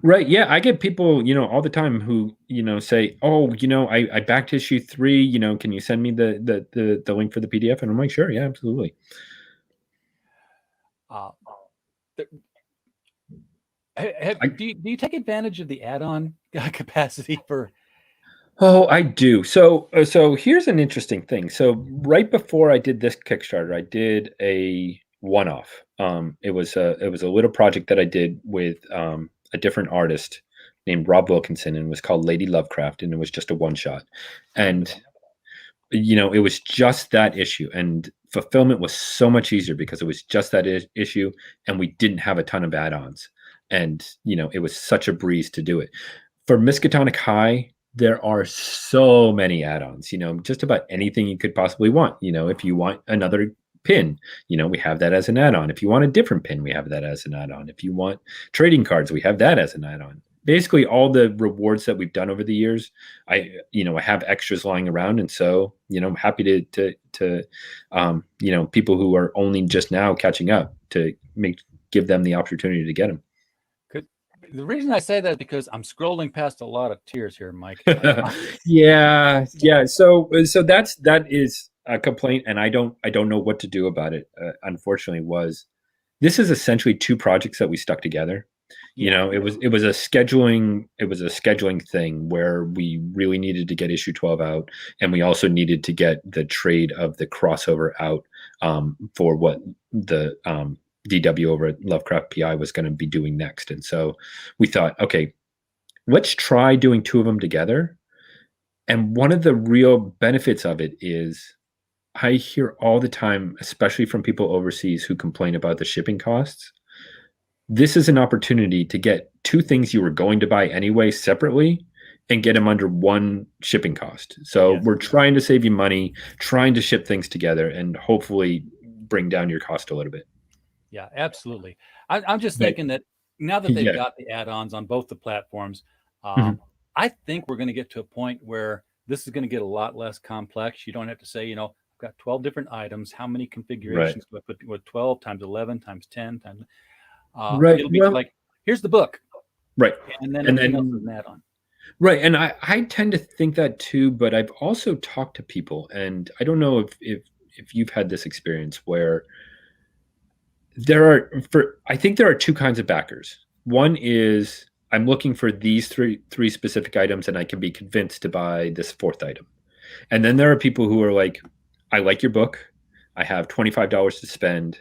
Right. Yeah. I get people, all the time who, say, oh, I backed issue 3, can you send me the link for the PDF? And I'm like, sure. Yeah, absolutely. Do you take advantage of the add-on capacity for? Oh, I do. So here's an interesting thing. So right before I did this Kickstarter, I did a one-off. It was a little project that I did with a different artist named Rob Wilkinson, and it was called Lady Lovecraft, and it was just a one-shot. And it was just that issue, and fulfillment was so much easier because it was just that issue, and we didn't have a ton of add-ons, and it was such a breeze to do it. For Miskatonic High, there are so many add-ons, just about anything you could possibly want. If you want another pin, we have that as an add-on. If you want a different pin, we have that as an add-on. If you want trading cards, we have that as an add-on. Basically all the rewards that we've done over the years, I have extras lying around. And so, I'm happy to people who are only just now catching up to give them the opportunity to get them. The reason I say that is because I'm scrolling past a lot of tiers here, Mike. Yeah. So that is a complaint, and I don't know what to do about it. Unfortunately, this is essentially 2 projects that we stuck together. Yeah. It was a scheduling thing where we really needed to get issue 12 out, and we also needed to get the trade of the crossover out for what the DW over at Lovecraft PI was going to be doing next. And so we thought, okay, let's try doing 2 of them together. And one of the real benefits of it is I hear all the time, especially from people overseas who complain about the shipping costs. This is an opportunity to get 2 things you were going to buy anyway separately and get them under one shipping cost. So we're trying to save you money, trying to ship things together, and hopefully bring down your cost a little bit. Yeah, absolutely. I'm just thinking that now that they've got the add-ons on both the platforms, I think we're going to get to a point where this is going to get a lot less complex. You don't have to say, I've got 12 different items. How many configurations do I put with 12 times 11 times 10 times? It'll be like, here's the book. Right. And then everything else is an add-on. Right. And I tend to think that too, but I've also talked to people, and I don't know if you've had this experience where I think there are 2 kinds of backers. One is I'm looking for these three specific items, and I can be convinced to buy this 4th item. And then there are people who are like, I like your book. I have $25 to spend.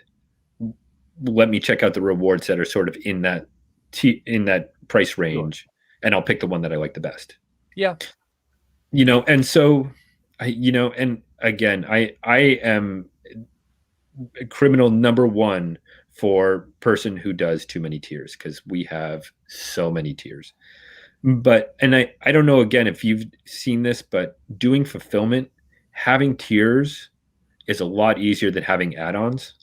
Let me check out the rewards that are sort of in that price range, and I'll pick the one that I like the best. Yeah. And so, and again, I am criminal number 1 for person who does too many tiers, because we have so many tiers. But I don't know, again, if you've seen this, but doing fulfillment having tiers is a lot easier than having add-ons.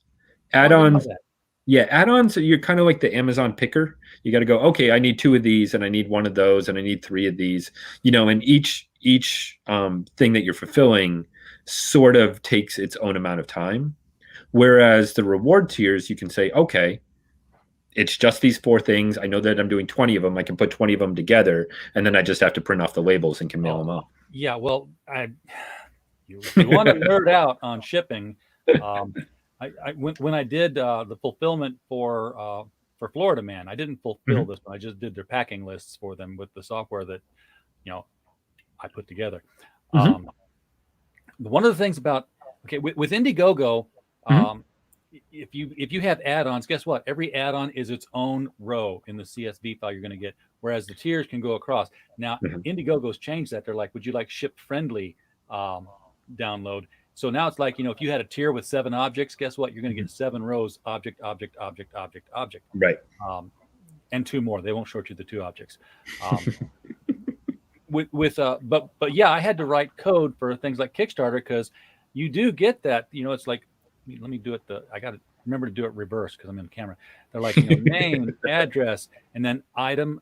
I didn't know Add-ons, that. yeah, add-ons, you're kind of like the Amazon picker. You got to go, okay, I need 2 of these, and I need 1 of those, and I need 3 of these. And each thing that you're fulfilling sort of takes its own amount of time. Whereas the reward tiers, you can say, okay, it's just these 4 things. I know that I'm doing 20 of them. I can put 20 of them together, and then I just have to print off the labels and can mail them off. Yeah, well, you want to nerd out on shipping. When I did the fulfillment for Florida Man, I didn't fulfill this one. I just did their packing lists for them with the software that I put together. One of the things about with Indiegogo, if you have add-ons, guess what? Every add-on is its own row in the CSV file you're going to get, whereas the tiers can go across. Now, Indiegogo's changed that. They're like, would you like ship-friendly download? So now it's like, if you had a tier with 7 objects, guess what? You're going to get 7 rows, object, object, object, object, object. Right. And 2 more. They won't short you the 2 objects. But yeah, I had to write code for things like Kickstarter because you do get that. It's like, let me do it. I got to remember to do it reverse because I'm in the camera. They're like, name, address, and then item,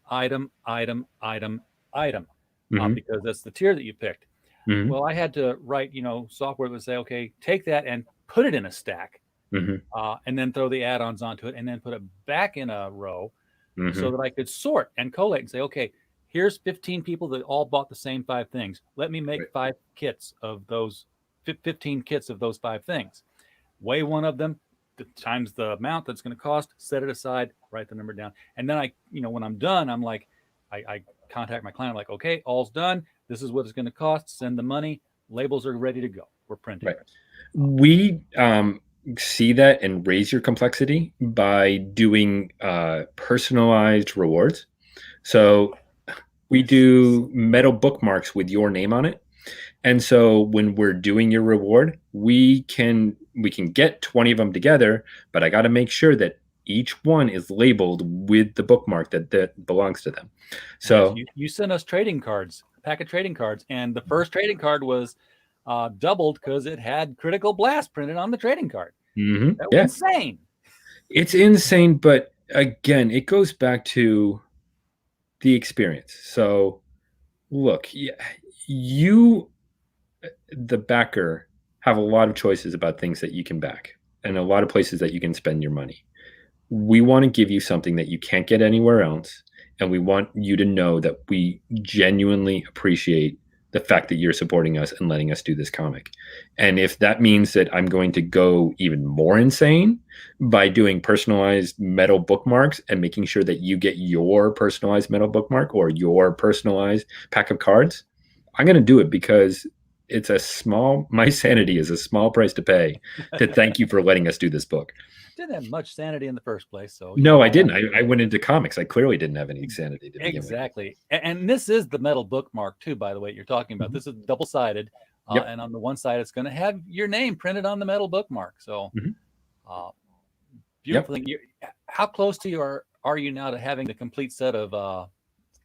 because that's the tier that you picked. Well, I had to write, software that would say, okay, take that and put it in a stack, and then throw the add-ons onto it, and then put it back in a row, so that I could sort and collate and say, okay, here's 15 people that all bought the same 5 things. Let me make 5 kits of those, 15 kits of those 5 things. Weigh one of them, times the amount that's going to cost, set it aside, write the number down. And then when I'm done, I'm like, I contact my client. I'm like, okay, all's done. This is what it's going to cost. Send the money. Labels are ready to go. We're printing. Right. We see that and raise your complexity by doing personalized rewards. So we do metal bookmarks with your name on it. And so when we're doing your reward, we can get 20 of them together, but I got to make sure that each one is labeled with the bookmark that belongs to them. So you sent us trading cards, a pack of trading cards, and the first trading card was doubled because it had Critical Blast printed on the trading card. That was insane. It's insane, but again, it goes back to the experience. So look, you, the backer, have a lot of choices about things that you can back and a lot of places that you can spend your money. We want to give you something that you can't get anywhere else. And we want you to know that we genuinely appreciate the fact that you're supporting us and letting us do this comic. And if that means that I'm going to go even more insane by doing personalized metal bookmarks and making sure that you get your personalized metal bookmark or your personalized pack of cards, I'm going to do it because my sanity is a small price to pay to thank you for letting us do this book. Didn't have much sanity in the first place. So no, I didn't. I went into comics. I clearly didn't have any sanity to begin with. Exactly. And this is the metal bookmark too, by the way, you're talking about. This is double-sided. And on the one side, it's going to have your name printed on the metal bookmark. So beautiful thing. How close to you are you now to having the complete set of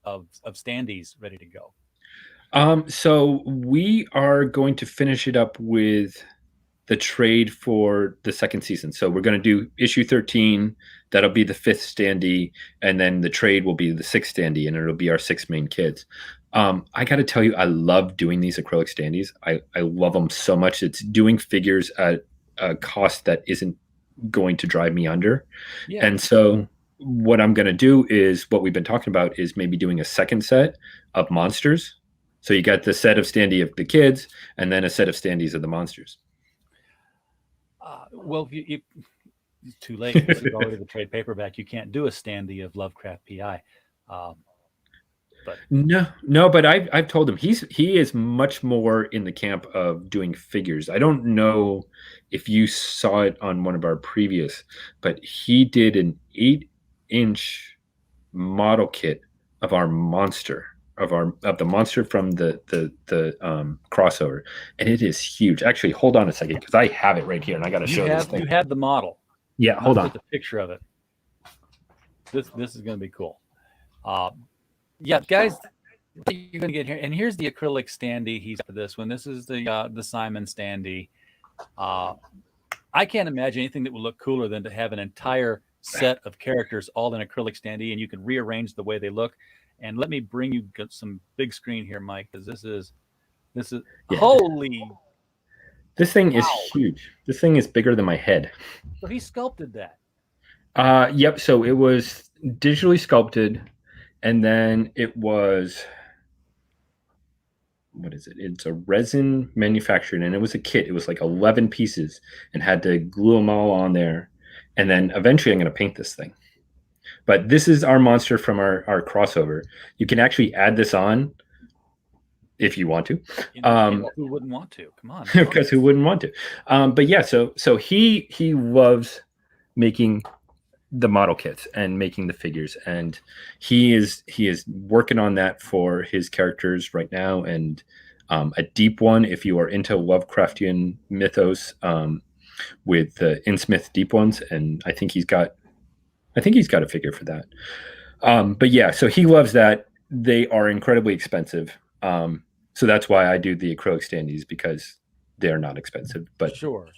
standees ready to go? So we are going to finish it up with the trade for the second season. So we're going to do issue 13. That'll be the 5th standee. And then the trade will be the 6th standee, and it'll be our 6 main kids. I got to tell you, I love doing these acrylic standees. I love them so much. It's doing figures at a cost that isn't going to drive me under. And so what I'm going to do is what we've been talking about is maybe doing a second set of monsters. So you got the set of standee of the kids and then a set of standees of the monsters. Well, it's too late. This is already the trade paperback. You can't do a standee of Lovecraft PI. But no, but I've told him he is much more in the camp of doing figures. I don't know if you saw it on one of our previous, but he did an 8-inch model kit of our monster. Of the monster from the crossover, and it is huge. Actually, hold on a second because I have it right here, and I got to show this thing. You have the model. Yeah, hold on. The picture of it. This is going to be cool. Yeah, guys, what you're going to get here, and here's the acrylic standee he's for this one. This is the Simon standee. I can't imagine anything that would look cooler than to have an entire set of characters all in acrylic standee, and you can rearrange the way they look. And let me bring you some big screen here, Mike, because this is holy. This thing is huge. This thing is bigger than my head. So he sculpted that. Yep. So it was digitally sculpted, and then it was, what is it? It's a resin manufactured, and it was a kit. It was like 11 pieces, and had to glue them all on there. And then eventually I'm going to paint this thing. But this is our monster from our crossover. You can actually add this on if you want to. Who wouldn't want to? Come on. Because who wouldn't want to? But yeah, so he loves making the model kits and making the figures, and he is working on that for his characters right now. And a deep one, if you are into Lovecraftian mythos, with the Innsmouth deep ones, and I think he's got a figure for that. But yeah, so he loves that. They are incredibly expensive. So that's why I do the acrylic standees, because they're not expensive. But sure.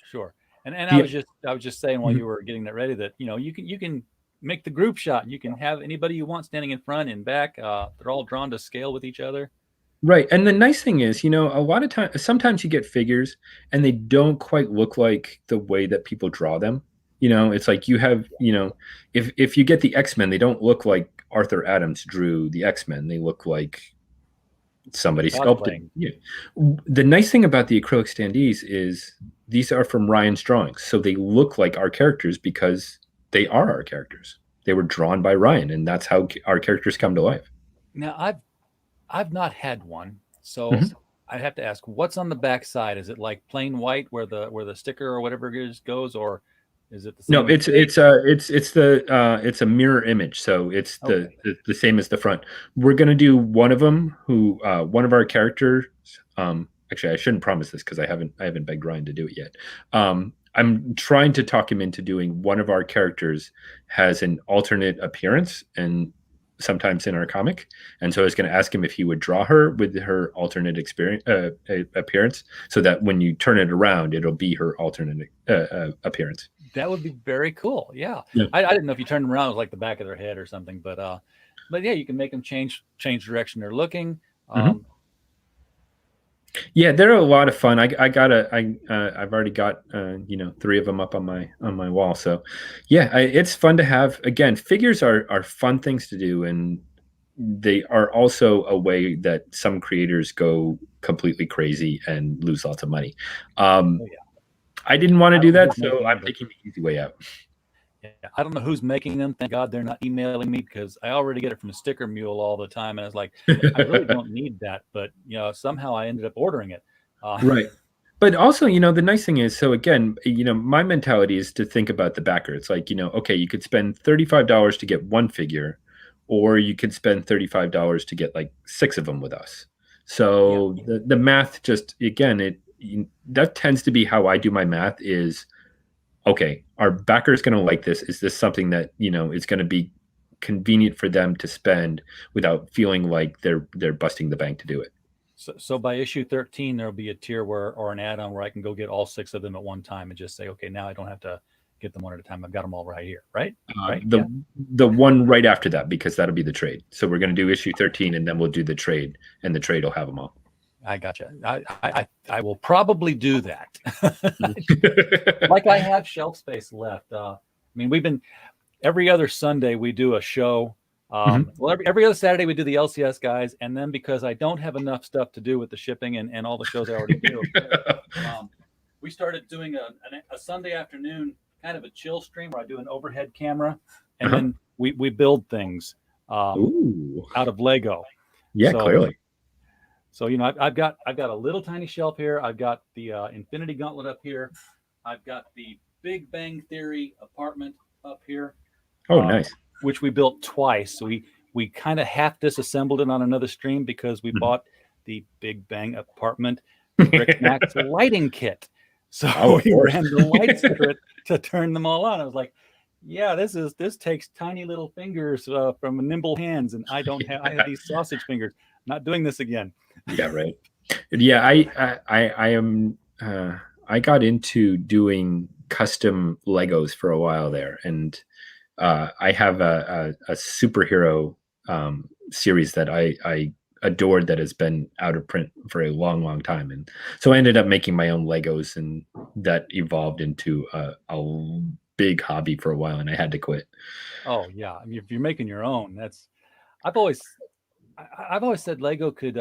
And I was just saying while you were getting that ready that you can make the group shot. You can have anybody you want standing in front and back. They're all drawn to scale with each other. Right. And the nice thing is, a lot of times, sometimes you get figures and they don't quite look like the way that people draw them. It's like you have, if you get the X-Men, they don't look like Arthur Adams drew the X-Men. They look like somebody sculpted. Yeah. The nice thing about the acrylic standees is these are from Ryan's drawings. So they look like our characters because they are our characters. They were drawn by Ryan, and that's how our characters come to life. Now, I've not had one, so I have to ask, what's on the back side? Is it like plain white where the sticker or whatever it is goes, or is it the same? No, it's a mirror image, so it's the same as the front. We're gonna do one of them who one of our characters. Actually, I shouldn't promise this because I haven't begged Ryan to do it yet. I'm trying to talk him into doing one of our characters has an alternate appearance, and sometimes in our comic. And so I was going to ask him if he would draw her with her alternate appearance, so that when you turn it around, it'll be her alternate appearance. That would be very cool. Yeah. I didn't know if you turned them around, it was like the back of their head or something, but yeah, you can make them change direction they're looking. Yeah, they're a lot of fun. I've already got 3 of them up on my wall. So yeah, it's fun to have. Again, figures are fun things to do, and they are also a way that some creators go completely crazy and lose lots of money. I didn't want to do that, so I'm taking the easy way out. Yeah, I don't know who's making them. Thank God they're not emailing me, because I already get it from a sticker mule all the time, and I was like, I really don't need that, but somehow I ended up ordering it. Right. But also, the nice thing is, so again, my mentality is to think about the backer. It's like, okay, you could spend $35 to get one figure, or you could spend $35 to get like 6 of them with us. So the math just, again, that tends to be how I do my math is, okay, our backers going to like this? Is this something that, is going to be convenient for them to spend without feeling like they're busting the bank to do it? So by issue 13, there'll be a tier or an add-on where I can go get all 6 of them at one time and just say, okay, now I don't have to get them one at a time. I've got them all right here, right? The one right after that, because that'll be the trade. So we're going to do issue 13, and then we'll do the trade, and the trade will have them all. I gotcha. I will probably do that. Like I have shelf space left. We've been every other Sunday we do a show. Well, every other Saturday we do the LCS guys, and then because I don't have enough stuff to do with the shipping and all the shows I already do, we started doing a Sunday afternoon kind of a chill stream where I do an overhead camera, and then we build things out of Lego. Yeah, clearly. So I've got a little tiny shelf here. I've got the Infinity Gauntlet up here. I've got the Big Bang Theory apartment up here. Oh, nice. Which we built twice. So we kind of half disassembled it on another stream because we bought the Big Bang apartment Rick Mack's lighting kit. So we ran the lights through it to turn them all on. I was like, yeah, this takes tiny little fingers from nimble hands, and I have these sausage fingers. Not doing this again. Yeah, right. Yeah, I am. I got into doing custom Legos for a while there, and I have a superhero series that I adored that has been out of print for a long, long time, and so I ended up making my own Legos, and that evolved into a big hobby for a while, and I had to quit. Oh yeah, I mean, if you're making your own, I've always I've always said Lego could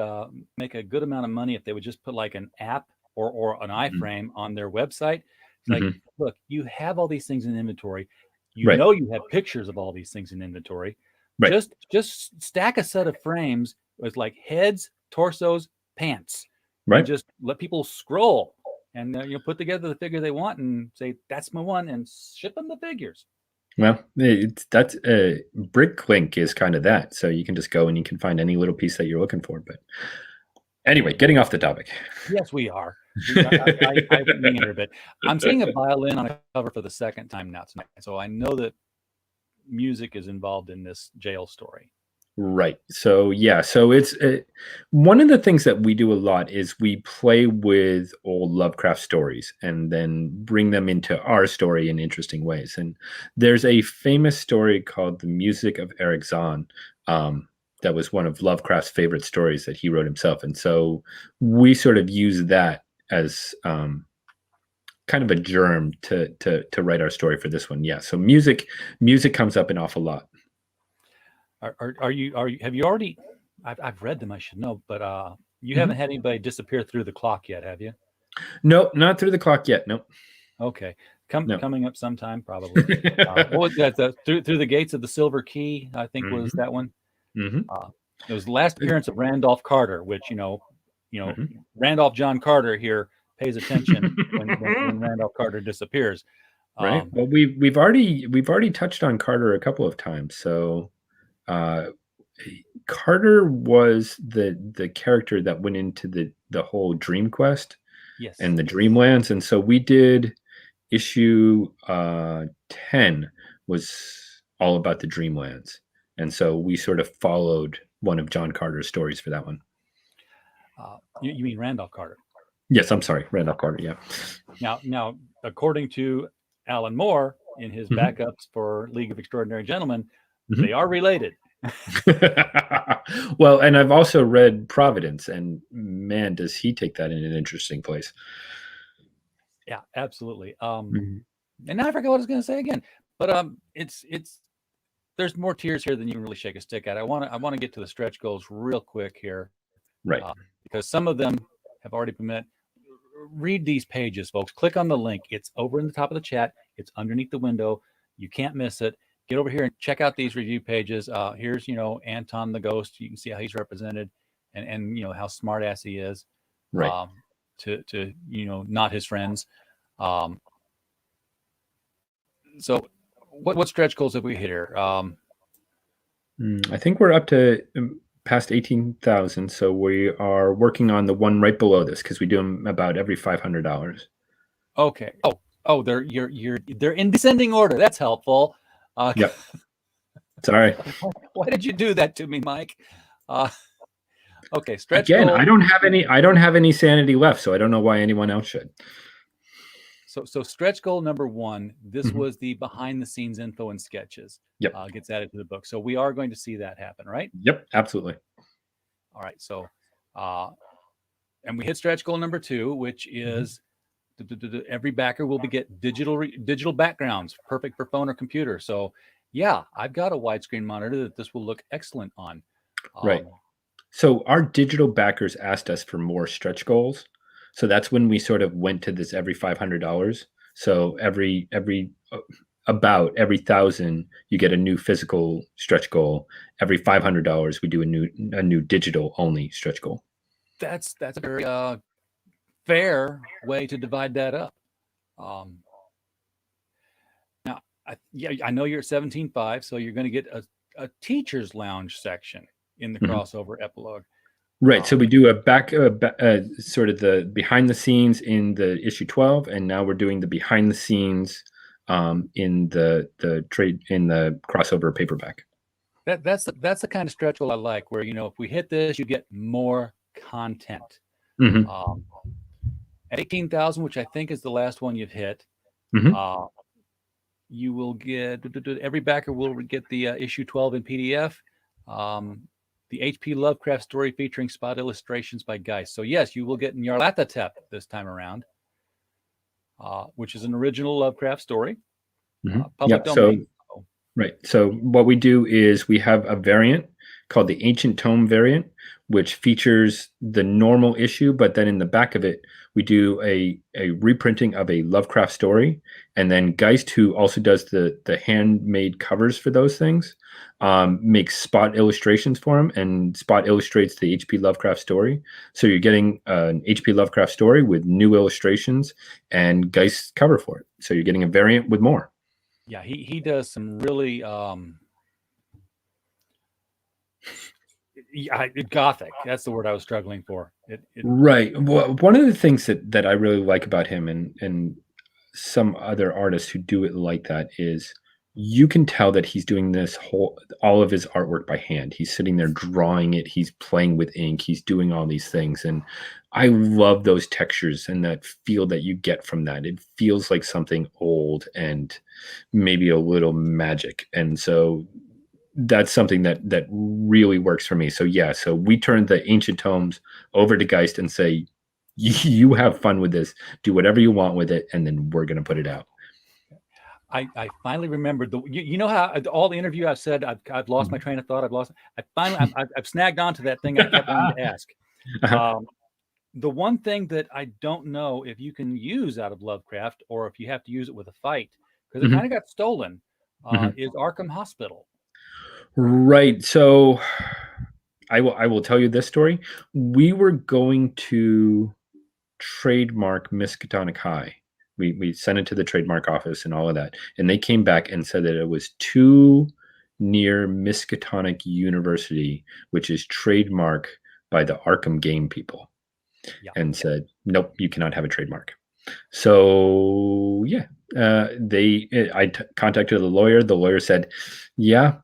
make a good amount of money if they would just put like an app or an Mhm. iframe on their website. It's like, Mhm. look, you have all these things in inventory. You Right, know you have pictures of all these things in inventory. right, Just stack a set of frames with like heads, torsos, pants, and right. just let people scroll and put together the figure they want and say that's my one and ship them the figures. Well, that's BrickLink is kind of that. So you can just go and you can find any little piece that you're looking for. But anyway, getting off the topic. Yes, we are. I went meander a bit. I'm seeing a violin on a cover for the second time now tonight, so I know that music is involved in this jail story. Right. So yeah. So it's one of the things that we do a lot is we play with old Lovecraft stories and then bring them into our story in interesting ways. And there's a famous story called "The Music of Eric Zahn." That was one of Lovecraft's favorite stories that he wrote himself, and so we sort of use that as kind of a germ to write our story for this one. Yeah. So music comes up an awful lot. Are you have you already? I've read them. I should know, but you Mhm. haven't had anybody disappear through the clock yet, have you? Nope, not through the clock yet. Nope. Okay, No. coming up sometime probably. What was that? Through the gates of the Silver Key, I think was Mhm, that one. mhm, It was the last appearance of Randolph Carter, which mhm. Randolph John Carter here pays attention when Randolph Carter disappears. Right. Um, Well, we've already touched on Carter a couple of times. So uh, Carter was the character that went into the whole Dream Quest yes, and the Dreamlands, and so we did issue 10 was all about the Dreamlands, and so we sort of followed one of John Carter's stories for that one. you mean Randolph Carter? Yes, I'm sorry, Randolph Carter. Yeah. Now, according to Alan Moore in his Mhm, backups for League of Extraordinary Gentlemen, mhm. they are related. Well, and I've also read Providence, and man, does he take that in an interesting place. Yeah, absolutely. Mhm. And now I forgot what I was going to say again. But it's there's more tears here than you can really shake a stick at. I want to get to the stretch goals real quick here, Right. because some of them have already been met. Read these pages, folks. Click on the link. It's over in the top of the chat. It's underneath the window. You can't miss it. Get over here and check out these review pages. Here's Anton the Ghost. You can see how he's represented, and how smart ass he is. Right. To not his friends. Um, so what stretch goals have we hit here? I think we're up to past 18,000, so we are working on the one right below this because we do them about every $500. Okay. Oh, they're in descending order. That's helpful. Yep. Sorry. Why did you do that to me, Mike? Okay, stretch Again, goal. I don't have any sanity left, so I don't know why anyone else should. So stretch goal number 1. This Mhm. was the behind the scenes info and sketches. Yep. Gets added to the book. So we are going to see that happen, right? Yep, absolutely. All right. So, and we hit stretch goal number 2, which is every backer will get digital backgrounds, perfect for phone or computer. So, yeah, I've got a widescreen monitor that this will look excellent on. Right. So our digital backers asked us for more stretch goals. So that's when we sort of went to this every $500. So about every 1,000 you get a new physical stretch goal. Every $500 we do a new digital only stretch goal. That's a very fair way to divide that up. Now, I know you're at 17.5, so you're going to get a teacher's lounge section in the crossover epilogue. Right. So we do a back, sort of the behind the scenes in the issue 12, and now we're doing the behind the scenes in the trade in the crossover paperback. That's the kind of stretch goal I like, where if we hit this, you get more content. Mm-hmm. At 18,000, which I think is the last one you've hit, Mm-hmm. you will get every backer will get the issue 12 in PDF. The HP Lovecraft story featuring spot illustrations by Geist. So yes, you will get Nyarlathotep this time around, which is an original Lovecraft story, public domain. Right. So what we do is we have a variant called the Ancient Tome variant, which features the normal issue, but then in the back of it, we do a reprinting of a Lovecraft story. And then Geist, who also does the handmade covers for those things, makes spot illustrations for him, and spot illustrates the HP Lovecraft story. So you're getting an HP Lovecraft story with new illustrations and Geist's cover for it. So you're getting a variant with more. Yeah, he does some really gothic. That's the word I was struggling for. Right. Well, one of the things that I really like about him and some other artists who do it like that is you can tell that he's doing all of his artwork by hand. He's sitting there drawing it. He's playing with ink. He's doing all these things. And I love those textures and that feel that you get from that. It feels like something old and maybe a little magic. And so that's something that really works for me. So yeah, so we turn the Ancient Tomes over to Geist and say, you have fun with this, do whatever you want with it, and then we're going to put it out. I finally remembered you know how all the interview I've said I've lost my train of thought. I've snagged onto that thing I kept wanting to ask. The one thing that I don't know if you can use out of Lovecraft or if you have to use it with a fight, because it kind of got stolen, is Arkham Hospital. Right. So I will tell you this story. We were going to trademark Miskatonic High. We sent it to the trademark office and all of that. And they came back and said that it was too near Miskatonic University, which is trademark by the Arkham game people. Yeah. And said, nope, you cannot have a trademark. So yeah, I contacted the lawyer. The lawyer said, yeah,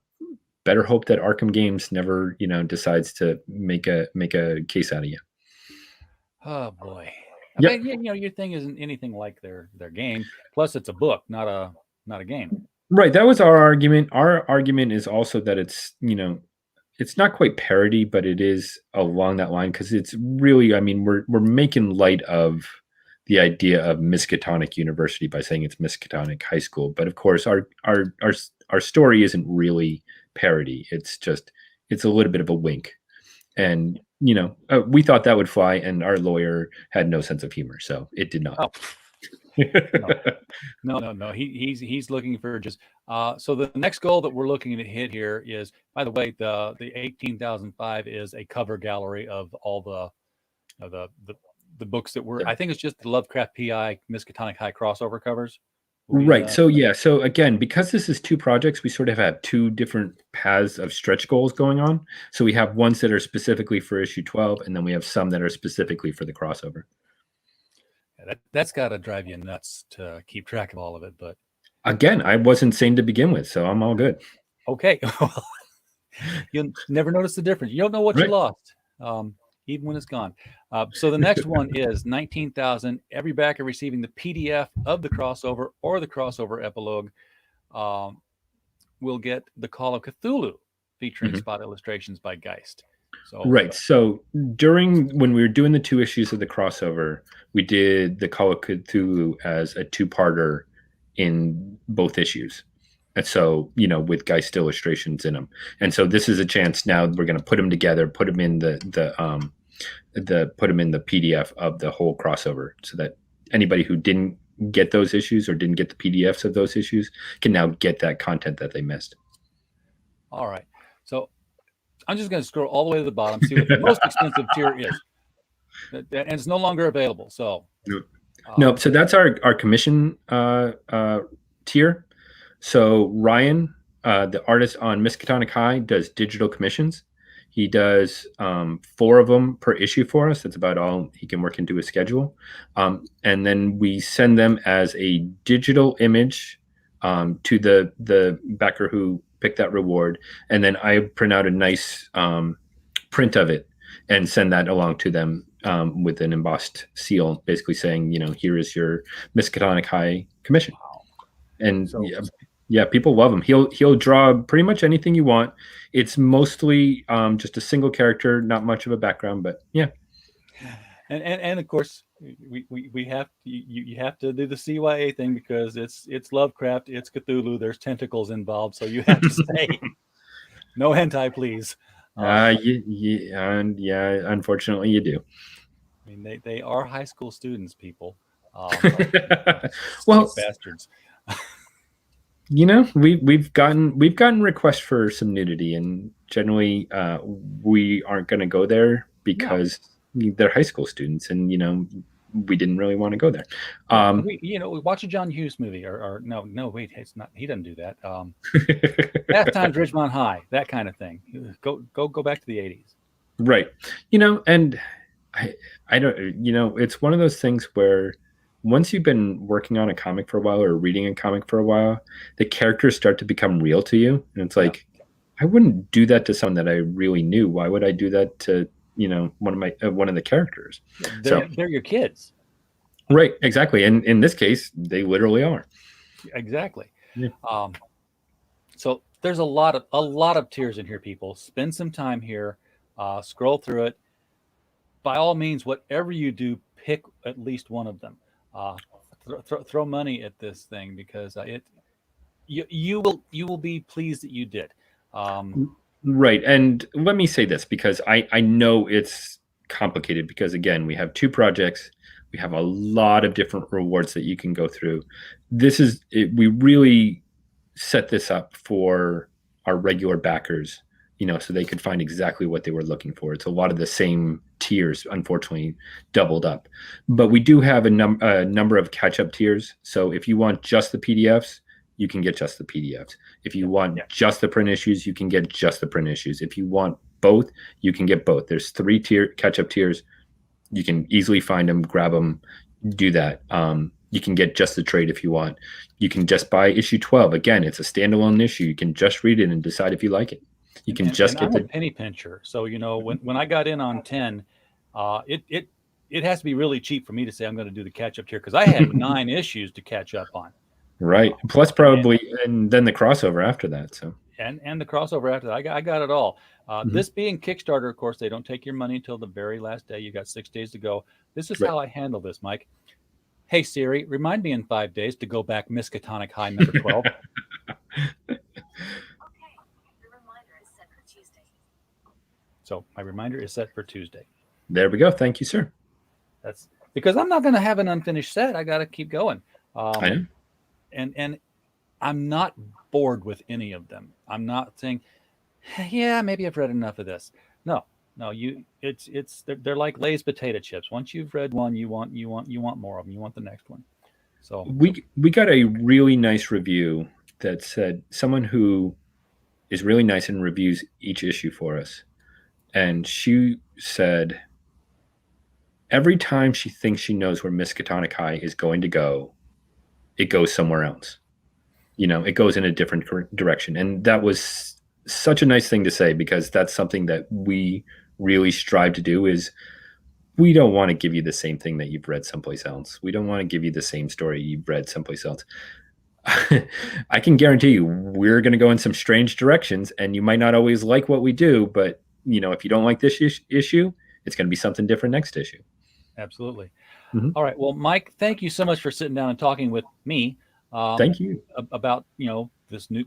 better hope that Arkham Games never, decides to make a case out of you. Oh boy. Yep. I mean, your thing isn't anything like their game. Plus, it's a book, not a game. Right. That was our argument. Our argument is also that it's, it's not quite parody, but it is along that line because it's really, I mean, we're making light of the idea of Miskatonic University by saying it's Miskatonic High School. But of course, our story isn't really parody. It's a little bit of a wink. And we thought that would fly, and our lawyer had no sense of humor, so it did not. No. He's looking for just. So the next goal that we're looking to hit here is, by the way, the 18,005 is a cover gallery of all the books that were. I think it's just the Lovecraft PI Miskatonic High crossover covers. Right. So yeah. So again, because this is two projects, we sort of have two different paths of stretch goals going on. So we have ones that are specifically for issue 12, and then we have some that are specifically for the crossover. Yeah, that's got to drive you nuts to keep track of all of it. But again, I wasn't sane to begin with, so I'm all good. Okay. You'll never notice the difference. You don't know what you lost, even when it's gone. So the next one is 19,000. Every backer receiving the PDF of the crossover or the crossover epilogue will get the Call of Cthulhu featuring spot illustrations by Geist. So So when we were doing the two issues of the crossover, we did the Call of Cthulhu as a two-parter in both issues. And so, with Geist illustrations in them. And so this is a chance now we're going to put them together, put them in the PDF of the whole crossover, so that anybody who didn't get those issues or didn't get the PDFs of those issues can now get that content that they missed. All right. So I'm just going to scroll all the way to the bottom, see what the most expensive tier is. And it's no longer available. So no. So that's our commission tier. So Ryan, the artist on Miskatonic High, does digital commissions. He does 4 of them per issue for us. That's about all he can work into his schedule. And then we send them as a digital image to the backer who pick that reward, and then I print out a nice print of it and send that along to them with an embossed seal, basically saying, here is your Miskatonic High commission. And So- yeah, people love him. He'll draw pretty much anything you want. It's mostly just a single character, not much of a background, but yeah. And of course we have you have to do the CYA thing because it's Lovecraft, it's Cthulhu, there's tentacles involved, so you have to say no hentai, please. Unfortunately you do. I mean, they are high school students, people. Well, bastards. we've gotten requests for some nudity, and generally we aren't going to go there because they're high school students, and we didn't really want to go there. We watch a John Hughes movie, or no, wait, it's not. He doesn't do that. Fast Times Ridgemont High, that kind of thing. Go back to the 80s. Right. And I don't. It's one of those things where once you've been working on a comic for a while or reading a comic for a while, the characters start to become real to you, and it's like, I wouldn't do that to someone that I really knew. Why would I do that to one of the characters? They're your kids. Right, exactly. And in this case, they literally are. Exactly. Yeah. So there's a lot of tiers in here, people. Spend some time here, scroll through it. By all means, whatever you do, pick at least one of them. Throw money at this thing because you will be pleased that you did. Right. And let me say this, because I know it's complicated, because again, we have 2 projects. We have a lot of different rewards that you can go through. We really set this up for our regular backers, so they could find exactly what they were looking for. It's a lot of the same tiers, unfortunately, doubled up. But we do have a number of catch-up tiers. So if you want just the PDFs, you can get just the PDFs. If you want just the print issues, you can get just the print issues. If you want both, you can get both. There's 3 catch-up tiers. You can easily find them, grab them, do that. You can get just the trade if you want. You can just buy issue 12. Again, it's a standalone issue. You can just read it and decide if you like it. You can get I'm a penny pincher. So, when I got in on 10, it has to be really cheap for me to say I'm going to do the catch-up tier, because I had 9 issues to catch up on. Right. Plus probably, and then the crossover after that. So and the crossover after that, I got it all. This being Kickstarter, of course, they don't take your money until the very last day. You got 6 days to go. This is how I handle this, Mike. Hey Siri, remind me in 5 days to go back Miskatonic High number 12. So my reminder is set for Tuesday. There we go. Thank you, sir. That's because I'm not going to have an unfinished set. I got to keep going. I know. And I'm not bored with any of them. I'm not saying, yeah, maybe I've read enough of this. No, they're like Lay's potato chips. Once you've read one, you want more of them. You want the next one. So we got a really nice review that said, someone who is really nice and reviews each issue for us. And she said, every time she thinks she knows where Miskatonic High is going to go, it goes somewhere else. It goes in a different direction. And that was such a nice thing to say, because that's something that we really strive to do. Is we don't want to give you the same thing that you've read someplace else. We don't want to give you the same story you've read someplace else. I can guarantee you we're going to go in some strange directions, and you might not always like what we do, but if you don't like this issue, it's going to be something different next issue. Absolutely. Mm-hmm. All right. Well, Mike, thank you so much for sitting down and talking with me. Thank you. About the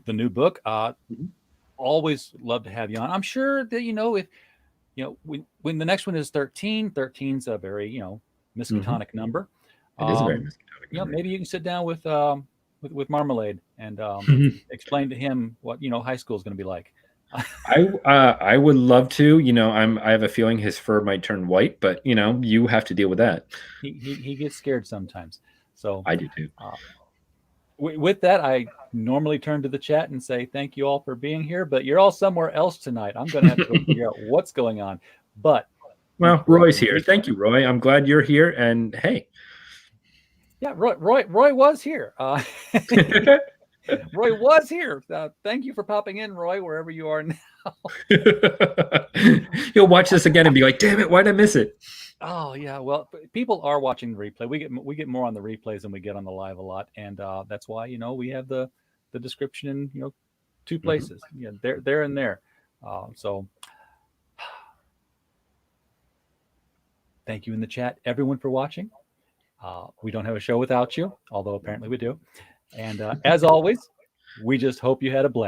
new book. Always love to have you on. I'm sure that if when the next one is 13, 13's a very Miskatonic number. It is a very Miskatonic number. Maybe you can sit down with Marmalade and explain to him what high school is going to be like. I would love to. I have a feeling his fur might turn white, but you have to deal with that. He gets scared sometimes. So I do too. With that, I normally turn to the chat and say thank you all for being here, but you're all somewhere else tonight. I'm going to have to go figure out what's going on. But Roy's here. Thank you, Roy. I'm glad you're here. And hey, yeah, Roy was here. Roy was here. Thank you for popping in, Roy, wherever you are now. You'll watch this again and be like, damn it, why'd I miss it? Oh yeah, well, people are watching the replay. We get more on the replays than we get on the live a lot, and that's why we have the description in two places. Yeah, there and there. So thank you in the chat, everyone, for watching. We don't have a show without you, although apparently we do. And as always, we just hope you had a blast.